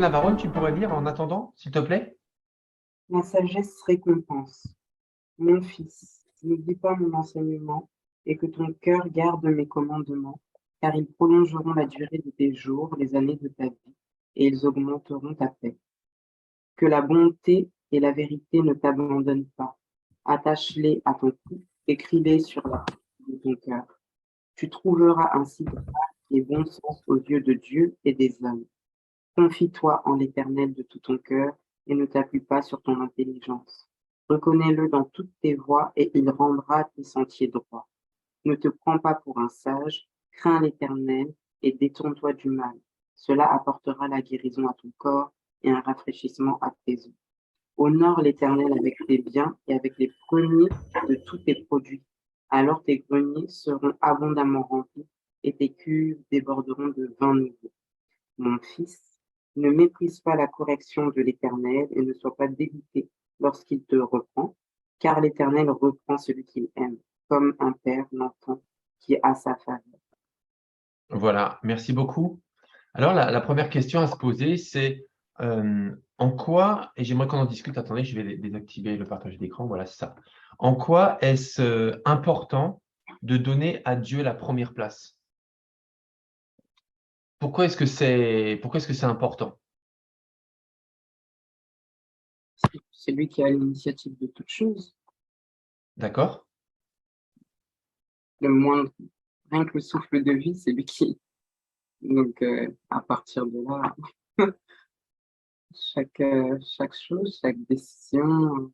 Navarone, tu pourrais lire en attendant, s'il te plaît? La sagesse récompense. Mon fils, n'oublie pas mon enseignement et que ton cœur garde mes commandements, car ils prolongeront la durée de tes jours, les années de ta vie, et ils augmenteront ta paix. Que la bonté et la vérité ne t'abandonnent pas. Attache-les à ton cou, écris-les sur la porte de ton cœur. Tu trouveras ainsi grâce et bon sens aux yeux de Dieu et des hommes. Confie-toi en l'Éternel de tout ton cœur et ne t'appuie pas sur ton intelligence. Reconnais-le dans toutes tes voies et il rendra tes sentiers droits. Ne te prends pas pour un sage, crains l'Éternel et détourne-toi du mal. Cela apportera la guérison à ton corps et un rafraîchissement à tes os. Honore l'Éternel avec tes biens et avec les premiers de tous tes produits. Alors tes greniers seront abondamment remplis et tes cuves déborderont de vin nouveau. Mon fils, ne méprise pas la correction de l'Éternel et ne sois pas dégoûté lorsqu'il te reprend, car l'Éternel reprend celui qu'il aime, comme un père l'enfant qui est à sa faveur. Voilà, merci beaucoup. Alors, la première question à se poser, c'est en quoi, et j'aimerais qu'on en discute, attendez, je vais désactiver le partage d'écran, voilà, c'est ça. En quoi est-ce important de donner à Dieu la première place? Pourquoi est-ce que c'est important? C'est lui qui a l'initiative de toutes choses. D'accord? Le moindre, rien que le souffle de vie, c'est lui qui. Donc, à partir de là, chaque chose, chaque décision,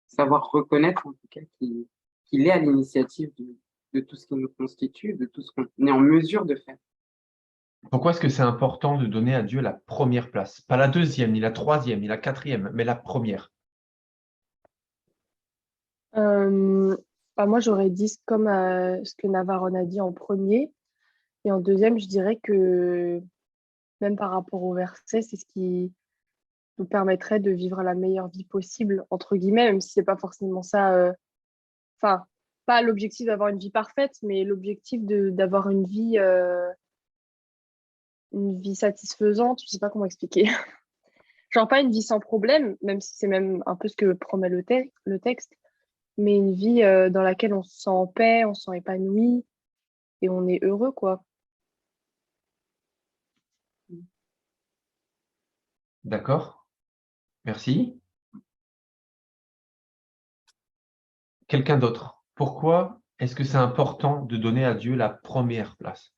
savoir reconnaître en tout cas qu'il est à l'initiative de tout ce qui nous constitue, de tout ce qu'on est en mesure de faire. Pourquoi est-ce que c'est important de donner à Dieu la première place? Pas la deuxième, ni la troisième, ni la quatrième, mais la première. Euh, Moi, j'aurais dit comme ce que Navarone a dit en premier. Et en deuxième, je dirais que même par rapport au verset, c'est ce qui nous permettrait de vivre la meilleure vie possible, entre guillemets, même si c'est pas forcément ça. Enfin, pas l'objectif d'avoir une vie parfaite, mais l'objectif d'avoir une vie satisfaisante. Je sais pas comment expliquer. Genre pas une vie sans problème, même si c'est même un peu ce que promet le texte, mais une vie dans laquelle on se sent en paix, on se sent épanoui et on est heureux, quoi. D'accord? Merci. Quelqu'un d'autre. Pourquoi est-ce que c'est important de donner à Dieu la première place?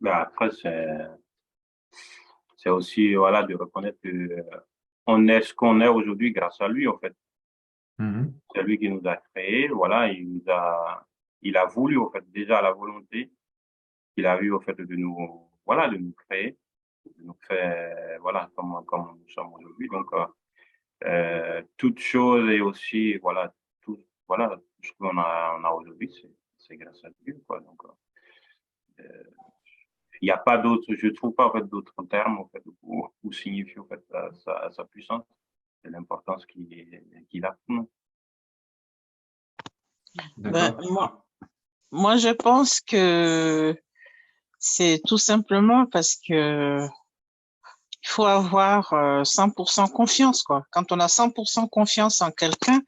Ben après, c'est aussi voilà, de reconnaître que on est ce qu'on est aujourd'hui grâce à lui, en fait. Mhm. C'est lui qui nous a créés, voilà, il a voulu, en fait, déjà la volonté qu'il a eu, au fait, de nous, voilà, de nous créer, de nous faire, voilà, comme nous sommes aujourd'hui. Donc, toute chose et aussi, voilà, voilà, tout ce on a aujourd'hui, c'est grâce à Dieu, quoi. Donc, il n'y a pas d'autre, je trouve pas, en fait, d'autres termes, en fait, pour signifier, en fait, sa puissance et l'importance qu'il a pour nous. Ben, D'accord. moi, je pense que c'est tout simplement parce que il faut avoir 100% confiance, quoi. Quand on a 100% confiance en quelqu'un,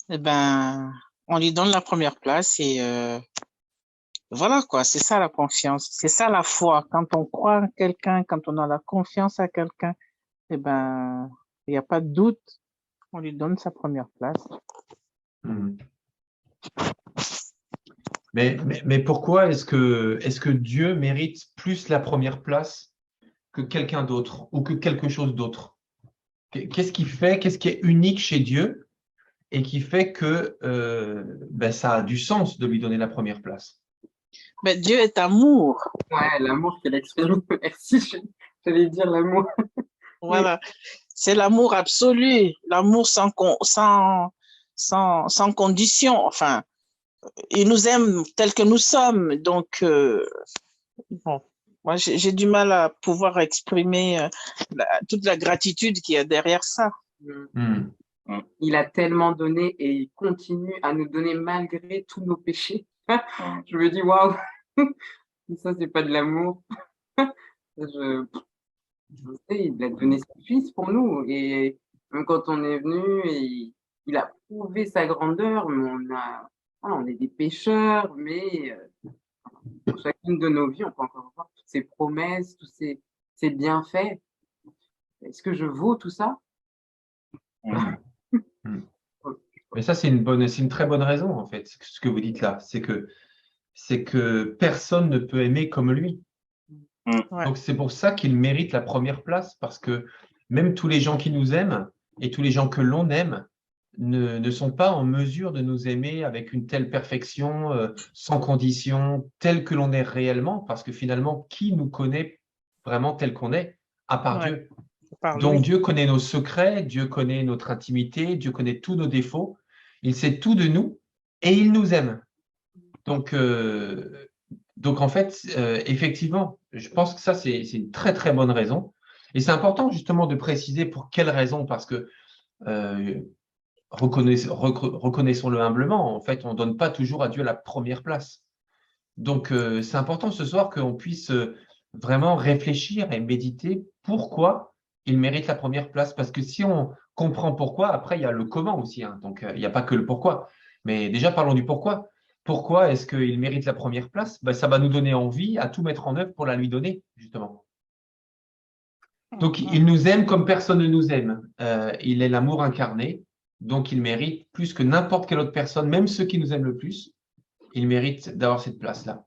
eh ben, on lui donne la première place et voilà, quoi. C'est ça la confiance. C'est ça la foi. Quand on croit en quelqu'un, quand on a la confiance à quelqu'un, eh ben, il n'y a pas de doute. On lui donne sa première place. Mhm. Mais pourquoi est-ce que Dieu mérite plus la première place que quelqu'un d'autre ou que quelque chose d'autre? Qu'est-ce qui fait, qu'est-ce qui est unique chez Dieu et qui fait que ben, ça a du sens de lui donner la première place? Ben, Dieu est amour. Ouais, l'amour, c'est l'expression. Merci, j'allais dire l'amour. Voilà. C'est l'amour absolu, l'amour sans condition. Enfin, il nous aime tel que nous sommes. Donc, bon, moi, j'ai du mal à pouvoir exprimer toute la gratitude qu'il y a derrière ça. Mhm. Il a tellement donné et il continue à nous donner malgré tous nos péchés. Je me dis, waouh, ça, c'est pas de l'amour. Je- On sait, il a donné son fils pour nous. Et même quand on est venu, il a prouvé sa grandeur, mais voilà, on est des pécheurs, mais dans chacune de nos vies, on peut encore voir toutes ces promesses, tous ces bienfaits. Est-ce que je vaux tout ça? Mm. Mais ça, c'est une très bonne raison, en fait, ce que vous dites là. C'est que personne ne peut aimer comme lui. Ouais. Donc, c'est pour ça qu'il mérite la première place, parce que même tous les gens qui nous aiment et tous les gens que l'on aime ne sont pas en mesure de nous aimer avec une telle perfection, sans condition, telle que l'on est réellement, parce que finalement, qui nous connaît vraiment tel qu'on est, à part Ouais. Dieu? Par Donc, lui. Dieu connaît nos secrets, Dieu connaît notre intimité, Dieu connaît tous nos défauts, il sait tout de nous et il nous aime. Donc, en fait, effectivement, je pense que ça, c'est une très, très bonne raison. Et c'est important justement de préciser pour quelle raison, parce que reconnaissons-le humblement, en fait, on ne donne pas toujours à Dieu la première place. Donc, c'est important ce soir qu'on puisse vraiment réfléchir et méditer pourquoi il mérite la première place. Parce que si on comprend pourquoi, après, il y a le comment aussi, hein. Donc, il n'y a pas que le pourquoi. Mais déjà, parlons du pourquoi. Pourquoi est-ce qu'il mérite la première place? Ben, ça va nous donner envie à tout mettre en œuvre pour la lui donner, justement. Donc, Mhm. il nous aime comme personne ne nous aime. Il est l'amour incarné. Donc, il mérite plus que n'importe quelle autre personne, même ceux qui nous aiment le plus, il mérite d'avoir cette place-là.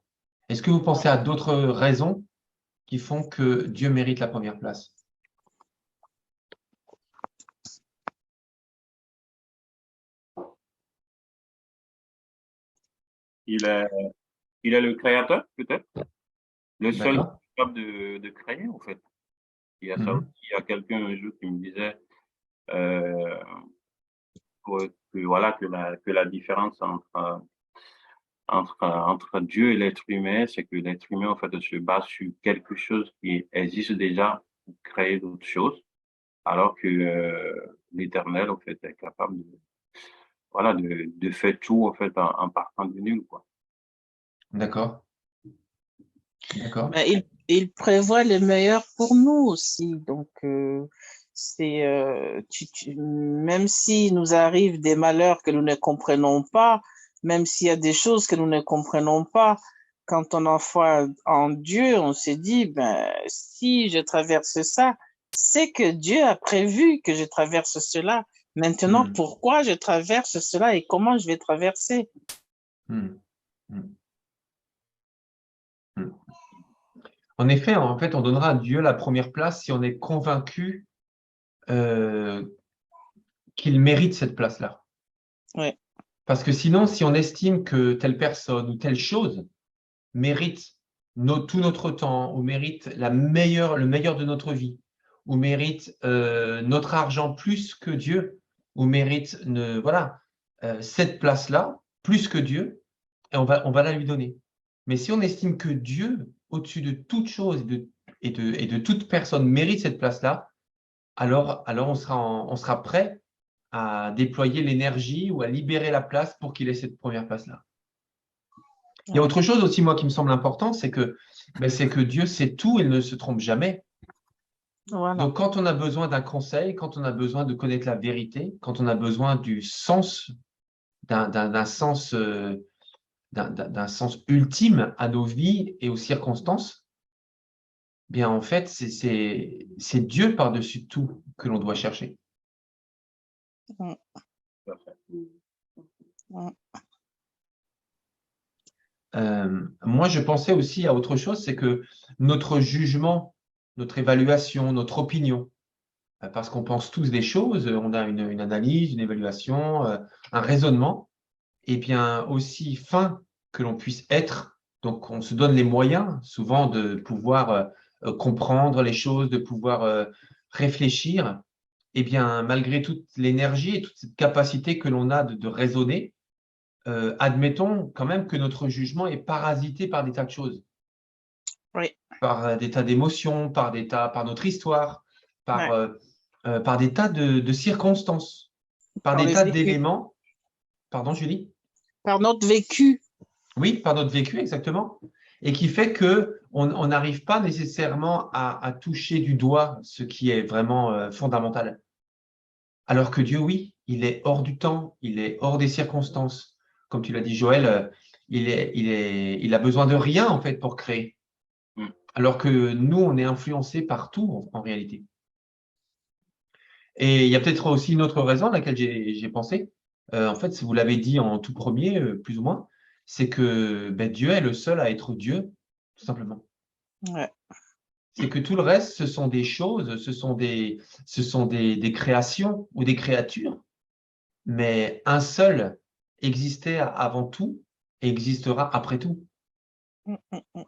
Est-ce que vous pensez à d'autres raisons qui font que Dieu mérite la première place? Il est, il est le créateur, peut-être, le seul D'accord. capable de créer, en fait. Il y a ça aussi. Mhm. Il y a quelqu'un un jour qui me disait euh, voilà, que la différence entre Dieu et l'être humain, c'est que l'être humain, en fait, se base sur quelque chose qui existe déjà pour créer d'autres choses, alors que l'Éternel, en fait, est capable voilà, de faire tout, en fait, en partant de nul, quoi. D'accord. D'accord. Ben, il prévoit le meilleur pour nous aussi. Donc, c'est même s'il nous arrive des malheurs que nous ne comprenons pas, même s'il y a des choses que nous ne comprenons pas, quand on a foi en Dieu, on se dit, ben, si je traverse ça, c'est que Dieu a prévu que je traverse cela. Maintenant, Mhm. pourquoi je traverse cela et comment je vais traverser? Mhm. Mhm. Mhm. En effet, on donnera à Dieu la première place si on est convaincu euh, qu'il mérite cette place-là. Ouais, Parce que sinon, si on estime que telle personne ou telle chose mérite tout notre temps, ou mérite le meilleur de notre vie, ou mérite notre argent plus que Dieu, ou mérite voilà, cette place-là plus que Dieu, et on va la lui donner. Mais si on estime que Dieu, au-dessus de toute chose et de toute personne, mérite cette place-là, alors on sera prêt à déployer l'énergie ou à libérer la place pour qu'il ait cette première place-là. Il y a ouais. autre chose aussi, moi, qui me semble important, c'est que Dieu sait tout et ne se trompe jamais. Voilà. Donc, quand on a besoin d'un conseil, quand on a besoin de connaître la vérité, quand on a besoin du sens, d'un sens, d'un sens ultime à nos vies et aux circonstances, bien, en fait, c'est Dieu par-dessus tout que l'on doit chercher. Mm, Tout à fait. mm. Moi, je pensais aussi à autre chose, c'est que notre jugement, notre évaluation, notre opinion, parce qu'on pense tous des choses, on a une analyse, une évaluation, un raisonnement, et bien aussi fin que l'on puisse être. Donc, on se donne les moyens souvent de pouvoir comprendre les choses, de pouvoir réfléchir. Et bien, malgré toute l'énergie et toute cette capacité que l'on a de raisonner, admettons quand même que notre jugement est parasité par des tas de choses, Oui, par des tas d'émotions, par notre histoire, par, ouais. euh, par des tas de circonstances, par Par des le tas vécu, d'éléments. Pardon, Julie? par notre vécu. Oui, par notre vécu, exactement. et qui fait que on n'arrive pas nécessairement à toucher du doigt ce qui est vraiment fondamental. Alors que Dieu, oui, il est hors du temps, il est hors des circonstances. Comme tu l'as dit, Joël, il a besoin de rien en fait pour créer. Mm. Alors que nous, on est influencés par tout en réalité. Et il y a peut-être aussi une autre raison à laquelle j'ai pensé. En fait, si vous l'avez dit en tout premier, plus ou moins, c'est que ben, Dieu est le seul à être Dieu, tout simplement. Ouais. C'est que tout le reste, ce sont des choses, ce sont des créations ou des créatures, mais un seul existait avant tout et existera après tout. Mm, mm, mm.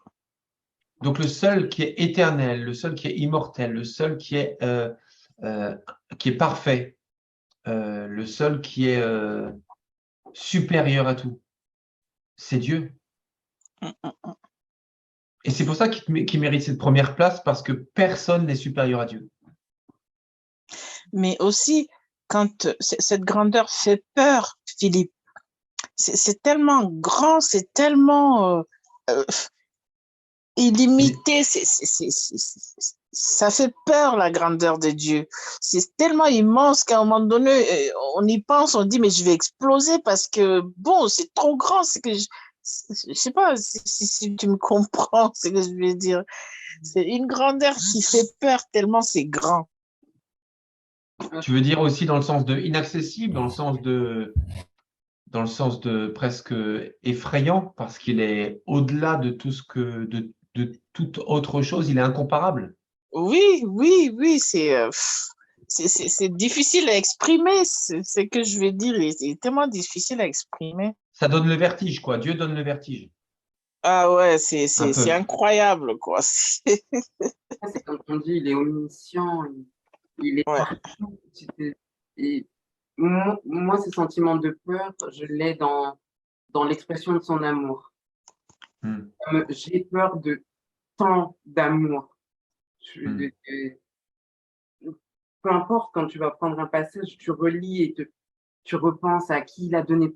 Donc le seul qui est éternel, le seul qui est immortel, le seul qui est parfait, le seul qui est supérieur à tout, c'est Dieu. Mm, mm. Et c'est pour ça qu'il mérite cette première place, parce que personne n'est supérieur à Dieu. Mais aussi, quand cette grandeur fait peur, Philippe, c'est tellement grand, c'est tellement euh, illimité, ça fait peur la grandeur de Dieu. C'est tellement immense qu'à un moment donné, on y pense, on dit mais je vais exploser parce que bon, c'est trop grand, c'est que je sais pas si tu me comprends ce que je veux dire. C'est une grandeur qui fait peur tellement c'est grand. Tu veux dire aussi dans le sens de inaccessible, dans le sens de presque effrayant, parce qu'il est au-delà de tout de toute autre chose, il est incomparable. Oui, oui, oui, c'est difficile à exprimer, c'est ce que je veux dire, c'est tellement difficile à exprimer. Ça donne le vertige, quoi. Dieu donne le vertige, Ah ouais, un c'est peu. incroyable, quoi. C'est comme on dit, il est omniscient, il est Ouais, partout. Et moi, ce sentiment de peur, je l'ai dans l'expression de son amour. Hmm, J'ai peur de tant d'amour. hmm, Peu importe, quand tu vas prendre un passage, tu relis et tu repenses à qui il a donné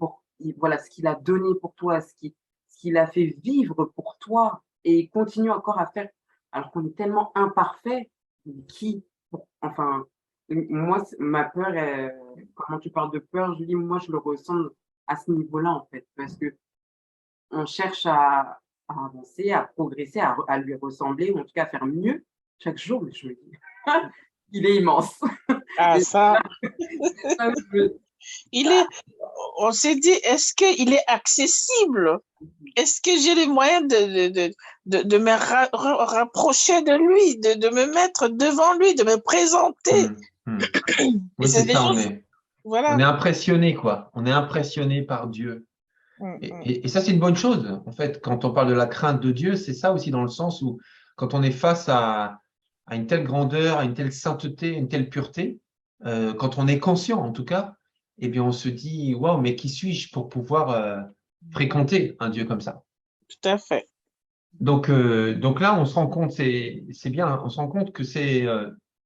voilà, ce qu'il a donné pour toi, ce qu'il a fait vivre pour toi, et il continue encore à faire, alors qu'on est tellement imparfait, enfin, moi, ma peur, comment tu parles de peur, Julie, moi, je le ressens à ce niveau-là, en fait, parce que on cherche à avancer, à progresser, à lui ressembler, ou en tout cas à faire mieux chaque jour, mais je me dis, il est immense. ah Et ça, c'est ça où il est, on s'est dit, est-ce qu'il est accessible? Est-ce que j'ai les moyens de me rapprocher de lui, de me mettre devant lui, de me présenter? hmm, hmm. Et Oui, c'est c'est des ça, choses, on voilà. est impressionné, quoi. On est impressionné par Dieu. Mm, Et, mm. et ça, c'est une bonne chose. En fait, quand on parle de la crainte de Dieu, c'est ça aussi dans le sens où quand on est face à une telle grandeur, à une telle sainteté, une telle pureté, quand on est conscient en tout cas, eh bien on se dit, waouh, mais qui suis-je pour pouvoir fréquenter un Dieu comme ça? Tout à fait. Donc là, on se rend compte, c'est bien, hein, on se rend compte que c'est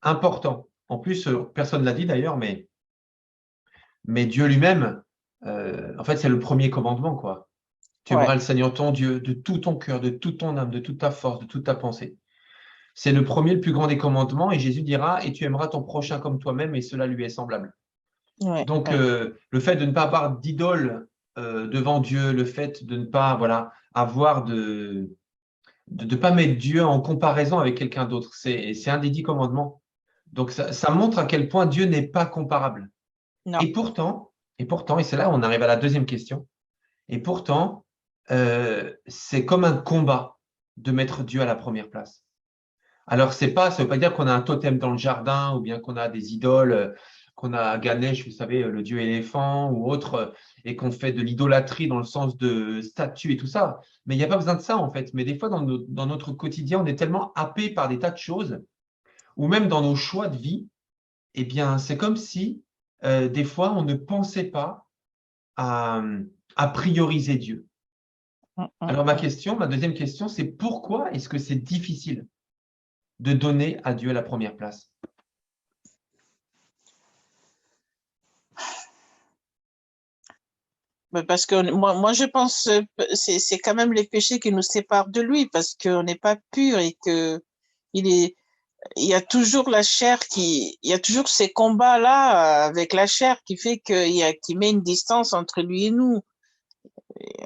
important. En plus, personne ne l'a dit d'ailleurs, mais Dieu lui-même, en fait, c'est le premier commandement, quoi. Tu Ouais, aimeras le Seigneur ton Dieu de tout ton cœur, de toute ton âme, de toute ta force, de toute ta pensée. C'est le premier, le plus grand des commandements, et Jésus dira, et tu aimeras ton prochain comme toi-même, et cela lui est semblable. ouais, Donc, ouais. le fait de ne pas avoir d'idole devant Dieu, le fait de ne pas, voilà, avoir de pas mettre Dieu en comparaison avec quelqu'un d'autre, c'est un des 10 commandements. Donc, ça montre à quel point Dieu n'est pas comparable. Non. Et pourtant, et c'est là où on arrive à la deuxième question, et pourtant, c'est comme un combat de mettre Dieu à la première place. Alors, ça ne veut pas dire qu'on a un totem dans le jardin ou bien qu'on a des idoles, qu'on a Ganesh, vous savez, le dieu éléphant ou autre, et qu'on fait de l'idolâtrie dans le sens de statues et tout ça. Mais il n'y a pas besoin de ça, en fait. Mais des fois, dans notre quotidien, on est tellement happé par des tas de choses, ou même dans nos choix de vie, eh bien, c'est comme si, des fois, on ne pensait pas à, à prioriser Dieu. Mm, mm, Alors, mm. ma deuxième question, c'est pourquoi est-ce que c'est difficile de donner à Dieu la première place? Mais parce que moi, je pense c'est quand même les péchés qui nous séparent de lui parce qu'on n'est pas pur et que il est, il y a toujours la chair il y a toujours ces combats-là avec la chair qui fait qui met une distance entre lui et nous. Et,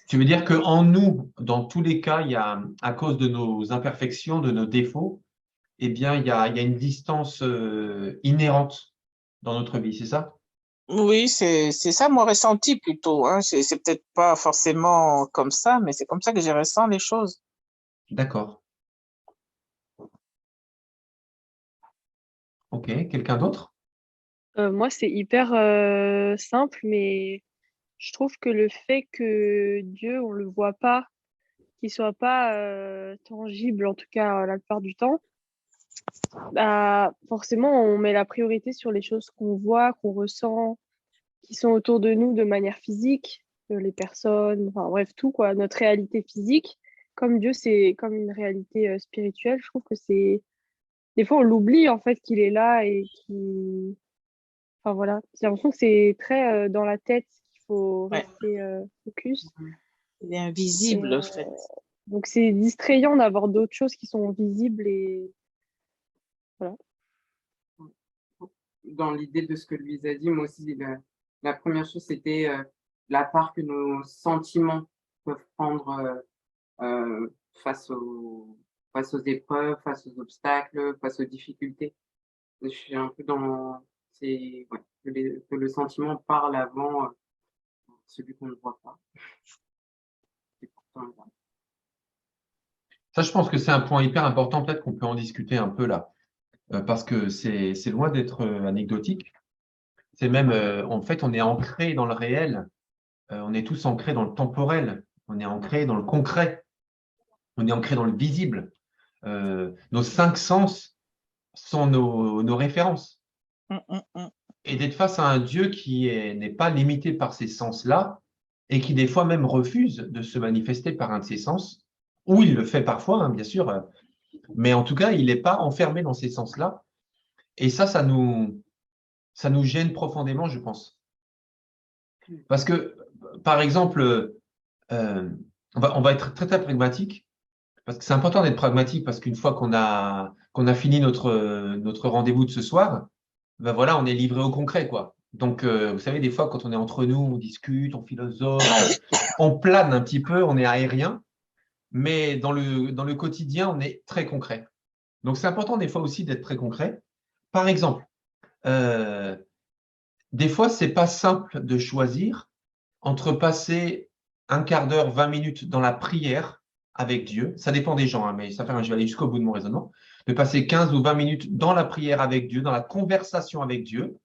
Tu veux dire qu'en nous, dans tous les cas, il y a, à cause de nos imperfections, de nos défauts, eh bien, il y a une distance inhérente dans notre vie, c'est ça? oui, c'est ça mon ressenti plutôt, hein. C'est peut-être pas forcément comme ça, mais c'est comme ça que je ressens les choses. D'accord. Ok. Quelqu'un d'autre? Moi, c'est hyper simple, mais je trouve que le fait que Dieu, on le voit pas, qu'il soit pas tangible, en tout cas la plupart du temps, bah, forcément, on met la priorité sur les choses qu'on voit, qu'on ressent, qui sont autour de nous de manière physique, les personnes, enfin bref, tout, quoi, notre réalité physique. Comme Dieu, c'est comme une réalité spirituelle, je trouve que c'est... Des fois, on l'oublie, en fait, qu'il est là et qu'il... Enfin, voilà. J'ai l'impression que c'est très dans la tête qu'il faut Ouais, rester focus. il est Et, invisible, en fait. donc, c'est distrayant d'avoir d'autres choses qui sont visibles et voilà. Dans l'idée de ce que Louise a dit, moi aussi, la première chose, c'était la part que nos sentiments peuvent prendre face face aux épreuves, face aux obstacles, face aux difficultés. Je suis un peu dans ouais, que le sentiment parle avant celui qu'on ne voit pas. Et pourtant, voilà. Ça, je pense que c'est un point hyper important, peut-être qu'on peut en discuter un peu là, parce que c'est loin d'être anecdotique. C'est même, en fait, on est ancré dans le réel, on est tous ancrés dans le temporel, on est ancré dans le concret, on est ancré dans le visible. Nos cinq sens sont nos références. Mm, mm, mm. Et d'être face à un Dieu n'est pas limité par ces sens-là et qui des fois même refuse de se manifester par un de ces sens, ou il le fait parfois, hein, bien sûr, mais en tout cas, il n'est pas enfermé dans ces sens-là. Et ça nous gêne profondément, je pense. Parce que, par exemple, euh, on va être très, très pragmatique, parce que c'est important d'être pragmatique, parce qu'une fois qu'on a fini notre rendez-vous de ce soir, ben voilà, on est livré au concret, quoi. Donc, vous savez, des fois, quand on est entre nous, on discute, on philosophe, on plane un petit peu, on est aérien, mais dans le quotidien, on est très concret. Donc, c'est important des fois aussi d'être très concret. Par exemple, euh, des fois, c'est pas simple de choisir entre passer un quart d'heure, 20 minutes dans la prière avec Dieu. Ça dépend des gens, hein, mais ça fait, je vais aller jusqu'au bout de mon raisonnement. De passer 15 ou 20 minutes dans la prière avec Dieu, dans la conversation avec Dieu,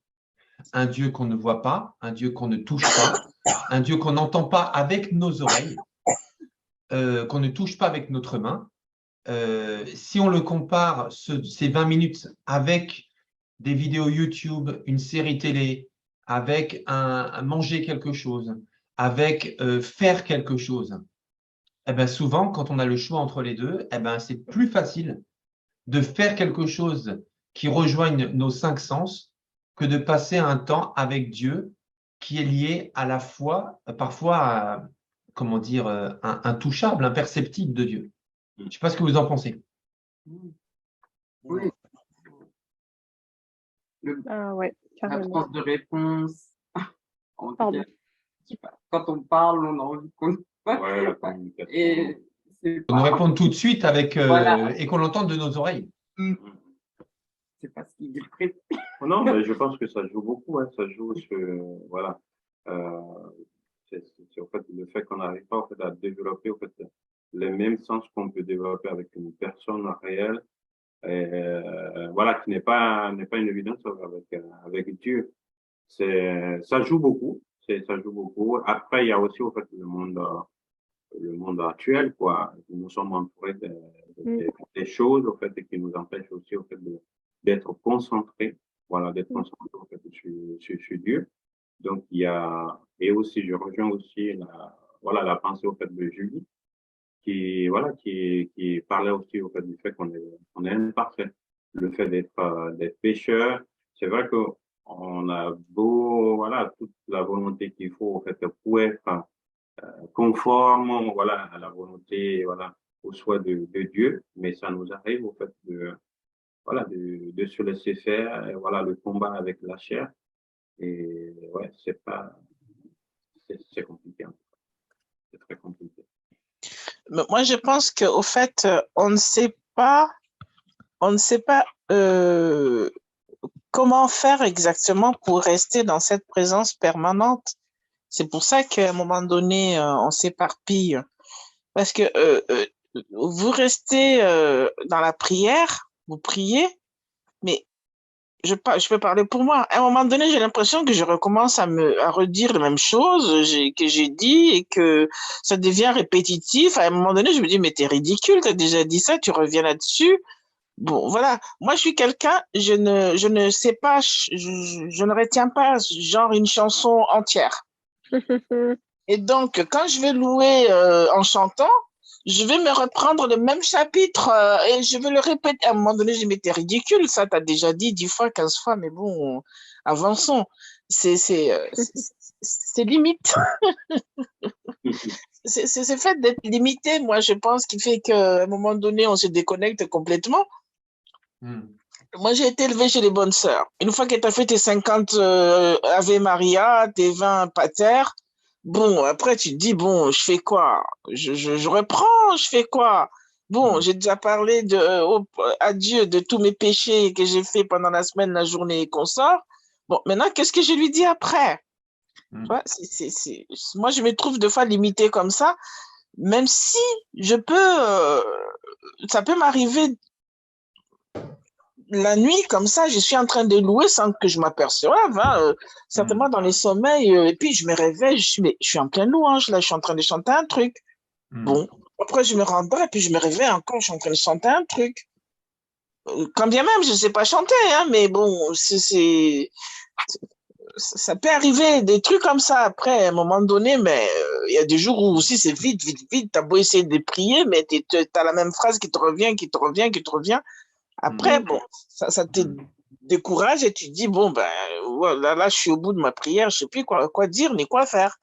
un Dieu qu'on ne voit pas, un Dieu qu'on ne touche pas, un Dieu qu'on n'entend pas avec nos oreilles, qu'on ne touche pas avec notre main. Si on le compare, ces 20 minutes avec des vidéos YouTube, une série télé, avec manger quelque chose, avec faire quelque chose, eh ben souvent, quand on a le choix entre les deux, eh ben c'est plus facile de faire quelque chose qui rejoigne nos cinq sens que de passer un temps avec Dieu qui est lié à la foi, parfois à, comment dire, intouchable, imperceptible de Dieu. Je ne sais pas ce que vous en pensez. Oui, Ah ouais, carrément. l'absence de réponse. En tout Pardon. cas, je sais pas, quand on parle, on a envie qu'on Ouais, la communication. et c'est Qu'on nous pas, réponde tout de suite avec, voilà, et qu'on l'entende de nos oreilles. c'est pas ce qu'il est prévu. Non, mais je pense que ça joue beaucoup, hein, ça joue sur, voilà, euh, c'est en fait le fait qu'on n'arrive pas en fait à développer en fait les mêmes sens qu'on peut développer avec une personne réelle, et, voilà, qui n'est pas une évidence avec Dieu. Ça joue beaucoup, ça joue beaucoup. Après, il y a aussi en fait le monde actuel, quoi. Nous sommes entourés Mm. des choses, au fait, et qui nous empêchent aussi, au fait, d'être concentrés, voilà, d'être Mm. concentrés, au fait, sur Dieu. Donc, il y a, et aussi, je rejoins aussi voilà, la pensée, au fait, de Julie, voilà, qui parlait aussi, au fait, du fait qu'on est imparfait. Le fait d'être pécheur, c'est vrai que on a beau, voilà, toute la volonté qu'il faut, en fait, pour être conforme, voilà, à la volonté, voilà, au souhait de Dieu, mais ça nous arrive, au fait, voilà, de se laisser faire, et voilà, le combat avec la chair. Et ouais, c'est compliqué, hein. C'est très compliqué. Mais moi, je pense qu'au fait, on ne sait pas comment faire exactement pour rester dans cette présence permanente. C'est pour ça qu'à un moment donné, on s'éparpille. Parce que vous restez dans la prière, vous priez, mais je peux parler pour moi. À un moment donné, j'ai l'impression que je recommence à redire les mêmes choses que j'ai dit et que ça devient répétitif. À un moment donné, je me dis, mais t'es ridicule, t'as déjà dit ça, tu reviens là-dessus. Bon, voilà. Moi, je suis quelqu'un, je ne sais pas, je ne retiens pas genre une chanson entière. Et donc, quand je vais louer en chantant, je vais me reprendre le même chapitre et je vais le répéter. À un moment donné, je dis, mais t'es ridicule, ça, t'as déjà dit 10 fois, 15 fois, mais bon, avançons. C'est limite. C'est ce fait d'être limité, moi, je pense, qui fait qu'à un moment donné, on se déconnecte complètement. Moi, j'ai été élevée chez les bonnes sœurs. Une fois que tu as fait tes 50 Ave Maria, tes 20 Pater, bon, après, tu te dis, bon, je fais quoi? Je reprends, je fais quoi? Bon, j'ai déjà parlé à Dieu de tous mes péchés que j'ai fait pendant la semaine, la journée et qu'on sort. Bon, maintenant, qu'est-ce que je lui dis après? Tu vois, moi, je me trouve des fois limitée comme ça, même si ça peut m'arriver la nuit, comme ça, je suis en train de louer sans que je m'aperçoive, hein, certainement dans les sommeils, et puis je me réveille, je suis en pleine louange, là, je suis en train de chanter un truc. Bon, après je me rendrai, et puis je me réveille encore, je suis en train de chanter un truc. Quand bien même, je ne sais pas chanter, hein, mais bon, ça peut arriver, des trucs comme ça après, à un moment donné, mais il y a des jours où aussi c'est vite, vite, vite, t'as beau essayer de prier, mais t'as la même phrase qui te revient, qui te revient, qui te revient. Après, bon, ça te décourage et tu te dis, bon, ben, voilà, là, je suis au bout de ma prière, je sais plus quoi dire ni quoi faire.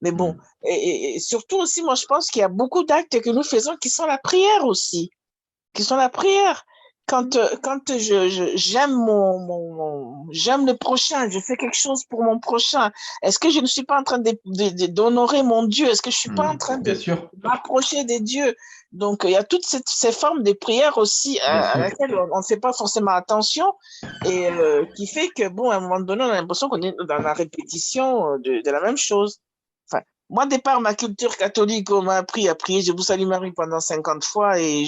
Mais bon, et surtout aussi, moi, je pense qu'il y a beaucoup d'actes que nous faisons qui sont la prière aussi, qui sont la prière. Quand j'aime j'aime le prochain, je fais quelque chose pour mon prochain, est-ce que je ne suis pas en train d'honorer mon Dieu? Est-ce que je suis pas en train de m'approcher des dieux? Donc, il y a toutes ces formes de prière aussi à laquelle on ne fait pas forcément attention et qui fait que, bon, à un moment donné, on a l'impression qu'on est dans la répétition de la même chose. Enfin, moi, départ, ma culture catholique, on m'a appris à prier Je vous salue Marie pendant 50 fois et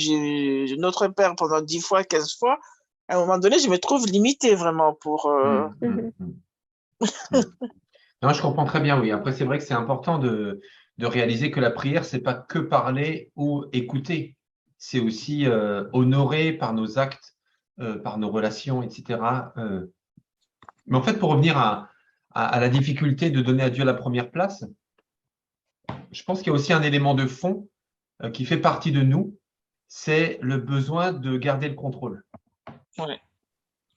Notre Père pendant 10 fois, 15 fois. À un moment donné, je me trouve limitée vraiment pour... Non, je comprends très bien, oui. Après, c'est vrai que c'est important de réaliser que la prière, c'est pas que parler ou écouter. C'est aussi honorer par nos actes, par nos relations, etc. Mais en fait, pour revenir à la difficulté de donner à Dieu la première place, je pense qu'il y a aussi un élément de fond qui fait partie de nous, c'est le besoin de garder le contrôle. Ouais.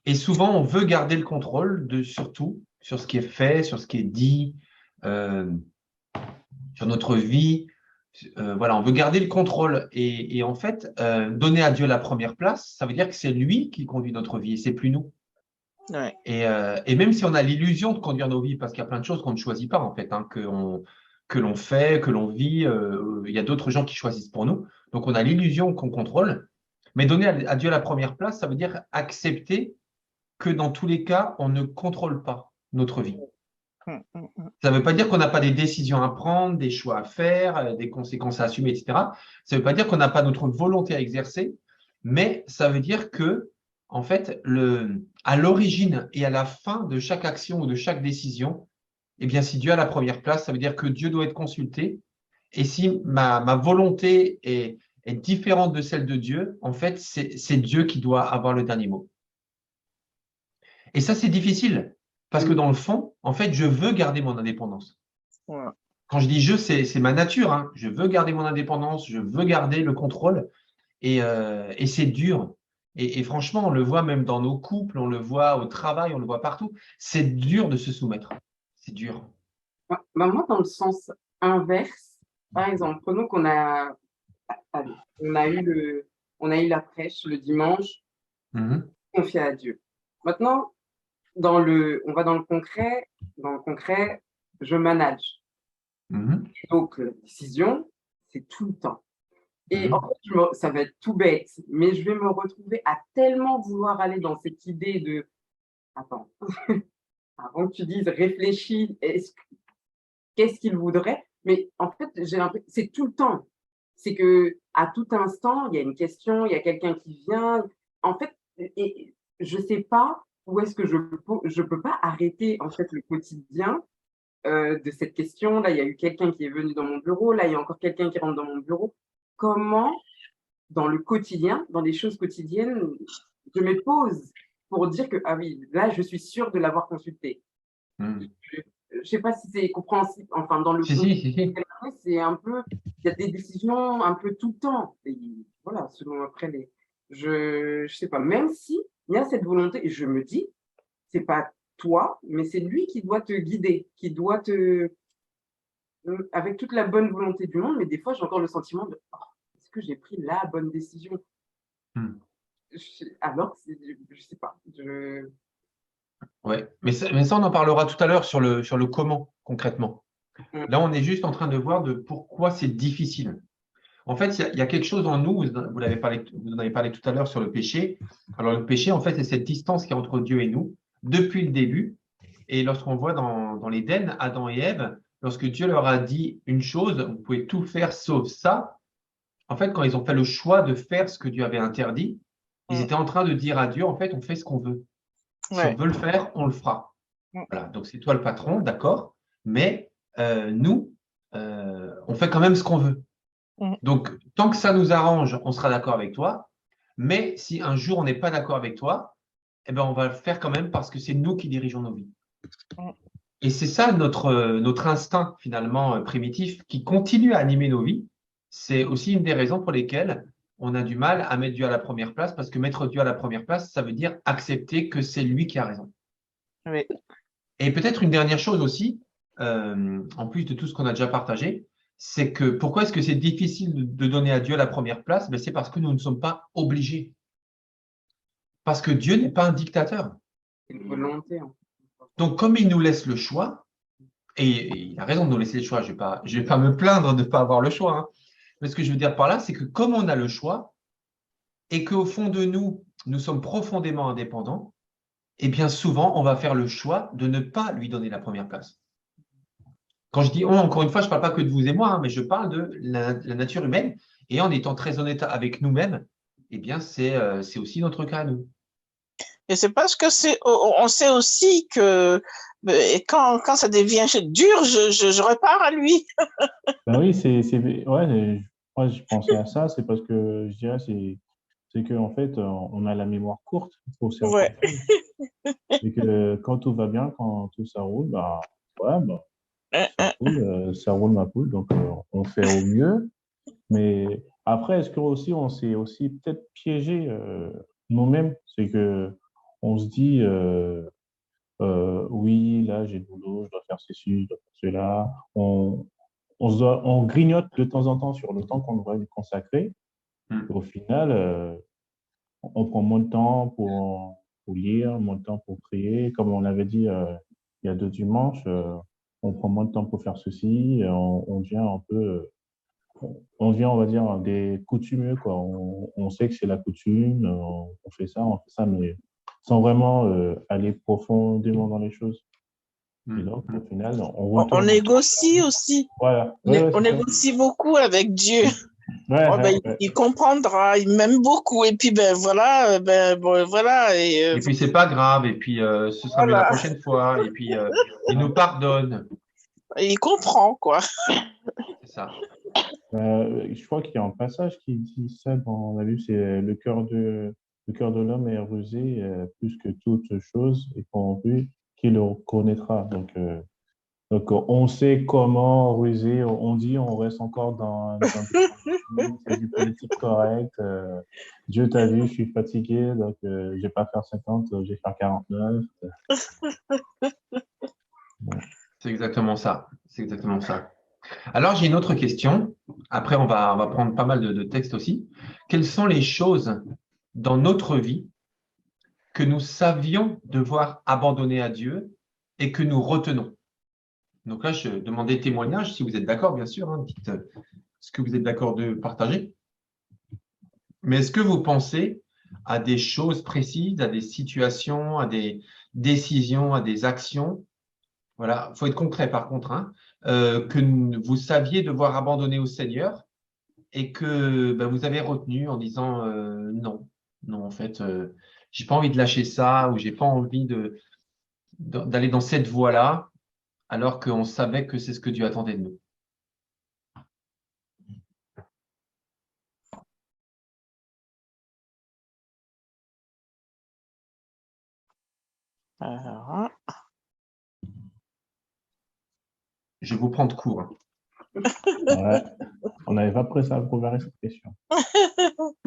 Et souvent, on veut garder le contrôle sur tout, sur ce qui est fait, sur ce qui est dit, sur notre vie. Voilà, on veut garder le contrôle. Et en fait, donner à Dieu la première place, ça veut dire que c'est lui qui conduit notre vie et c'est plus nous. Ouais. Et même si on a l'illusion de conduire nos vies, parce qu'il y a plein de choses qu'on ne choisit pas, en fait, hein, que l'on fait, que l'on vit, il y a d'autres gens qui choisissent pour nous. Donc, on a l'illusion qu'on contrôle. Mais donner à Dieu la première place, ça veut dire accepter que dans tous les cas, on ne contrôle pas notre vie. Ça ne veut pas dire qu'on n'a pas des décisions à prendre, des choix à faire, des conséquences à assumer, etc. Ça ne veut pas dire qu'on n'a pas notre volonté à exercer, mais ça veut dire que, en fait, à l'origine et à la fin de chaque action ou de chaque décision, eh bien, si Dieu a la première place, ça veut dire que Dieu doit être consulté. Et si ma volonté est différente de celle de Dieu, en fait, c'est Dieu qui doit avoir le dernier mot. Et ça, c'est difficile. Parce que dans le fond, en fait, je veux garder mon indépendance. Ouais. Quand je dis je, c'est ma nature. Hein. Je veux garder mon indépendance, je veux garder le contrôle. Et c'est dur. Et franchement, on le voit même dans nos couples, on le voit au travail, on le voit partout. C'est dur de se soumettre. C'est dur. Moi, dans le sens inverse, par exemple, prenons qu'on a, allez, on a eu la prêche le dimanche, Mhm. confié à Dieu. Maintenant, on va dans le concret. Dans le concret, je manage. Mhm. Donc, la décision, c'est tout le temps. Et en Mhm. fait, ça va être tout bête, mais je vais me retrouver à tellement vouloir aller dans cette idée de, attends, avant que tu dises réfléchis, qu'est-ce qu'il voudrait? Mais en fait, j'ai l'impression, c'est tout le temps. C'est que à tout instant, il y a une question, il y a quelqu'un qui vient. En fait, et je sais pas où est-ce que je peux pas arrêter en fait le quotidien de cette question. Là, il y a eu quelqu'un qui est venu dans mon bureau. Là, il y a encore quelqu'un qui rentre dans mon bureau. Comment, dans le quotidien, dans les choses quotidiennes, je me pose pour dire que, ah oui, là, je suis sûre de l'avoir consulté. Mhm. Je ne sais pas si c'est compréhensible. Enfin, dans le Si, contexte, si, si, si. c'est un peu, il y a des décisions un peu tout le temps. Et voilà, selon après je sais pas, même si il y a cette volonté, et je me dis, c'est pas toi, mais c'est lui qui doit te guider, qui doit avec toute la bonne volonté du monde, mais des fois, j'ai encore le sentiment de, oh, est-ce que j'ai pris la bonne décision? Mhm. Alors, je sais pas. Ouais. Mais ça, on en parlera tout à l'heure sur le comment, concrètement. Mm, Là, on est juste en train de voir de pourquoi c'est difficile. En fait, il y a quelque chose en nous, vous en avez parlé tout à l'heure sur le péché. Alors, le péché, en fait, c'est cette distance qui est entre Dieu et nous depuis le début. Et lorsqu'on voit dans l'Éden, Adam et Ève, lorsque Dieu leur a dit une chose, vous pouvez tout faire sauf ça. En fait, quand ils ont fait le choix de faire ce que Dieu avait interdit, ils Mm. étaient en train de dire à Dieu, en fait, on fait ce qu'on veut. Si on Ouais. veut le faire, on le fera. Mm. Voilà. Donc, c'est toi le patron, d'accord, mais nous, on fait quand même ce qu'on veut. Mm. Donc, tant que ça nous arrange, on sera d'accord avec toi. Mais si un jour on n'est pas d'accord avec toi, eh ben, on va le faire quand même parce que c'est nous qui dirigeons nos vies. Mm. Et c'est ça notre instinct finalement primitif qui continue à animer nos vies. C'est aussi une des raisons pour lesquelles on a du mal à mettre Dieu à la première place, parce que mettre Dieu à la première place, ça veut dire accepter que c'est lui qui a raison. Oui. Et peut-être une dernière chose aussi, en plus de tout ce qu'on a déjà partagé, c'est que pourquoi est-ce que c'est difficile de donner à Dieu la première place? Ben, c'est parce que nous ne sommes pas obligés. Parce que Dieu n'est pas un dictateur. c'est une volonté, hein. Donc, comme il nous laisse le choix, et il a raison de nous laisser le choix, je vais pas me plaindre de ne pas avoir le choix, hein. Mais ce que je veux dire par là, c'est que comme on a le choix et qu'au fond de nous, nous sommes profondément indépendants, eh bien souvent, on va faire le choix de ne pas lui donner la première place. Quand je dis on, encore une fois, je ne parle pas que de vous et moi, hein, mais je parle de la nature humaine. Et en étant très honnête avec nous-mêmes, eh bien, c'est aussi notre cas à nous. Et c'est parce que on sait aussi que et quand ça devient dur, je repars à lui. Ben oui, ouais, moi je pensais à ça, c'est parce que je dirais, c'est que en fait, on a la mémoire courte pour certaines Ouais. choses. Et que quand tout va bien, quand tout ça roule, bah, ouais, bah, ça roule ma poule, donc on fait au mieux. Mais après, est-ce que aussi on s'est aussi peut-être piégé nous-mêmes? C'est que on se dit, oui, là j'ai le boulot, je dois faire ceci, je dois faire cela. On grignote de temps en temps sur le temps qu'on devrait lui consacrer. Et Hmm. au final, on prend moins de temps pour lire, moins de temps pour prier. Comme on l'avait dit il y a 2 dimanches, on prend moins de temps pour faire ceci. On devient un peu, on devient, on va dire, des coutumiers, quoi. On sait que c'est la coutume, on fait ça, mais sans vraiment aller profondément dans les choses. Et Hmm. donc, Hmm. au final, on On retourne. négocie aussi. Voilà. Ouais, ouais, On c'est ça. négocie beaucoup avec Dieu. Ouais, Oh, ben, ouais, ouais. il comprendra, il m'aime beaucoup. Et puis, ben voilà, ben bon, voilà. Et puis, c'est pas grave. Et puis, ce sera mieux la Voilà, prochaine fois. Et puis, il nous pardonne. il comprend, quoi. C'est ça. Je crois qu'il y a un passage qui dit ça dans la Bible, c'est le cœur de l'homme est rusé plus que toute chose et corrompu, qui le connaîtra. Donc, Donc, on sait comment ruser. On dit, on reste encore c'est du politique correct. Dieu t'a vu, je suis fatigué, donc je vais pas faire 50, je vais faire 49. C'est exactement ça. C'est exactement ça. Alors, j'ai une autre question. Après, on va prendre pas mal de textes aussi. Quelles sont les choses dans notre vie que nous savions devoir abandonner à Dieu et que nous retenons? Donc là, je demandais témoignage, si vous êtes d'accord, bien sûr. Dites ce que vous êtes d'accord de partager. Mais est-ce que vous pensez à des choses précises, à des situations, à des décisions, à des actions? Voilà, il faut être concret par contre, que vous saviez devoir abandonner au Seigneur et que vous avez retenu en disant non, non, en fait, j'ai pas envie de lâcher ça ou j'ai pas envie d'aller dans cette voie-là, alors qu'on savait que c'est ce que Dieu attendait de nous. Alors, Je vous prends de court. Ouais. On n'avait pas préparé cette question.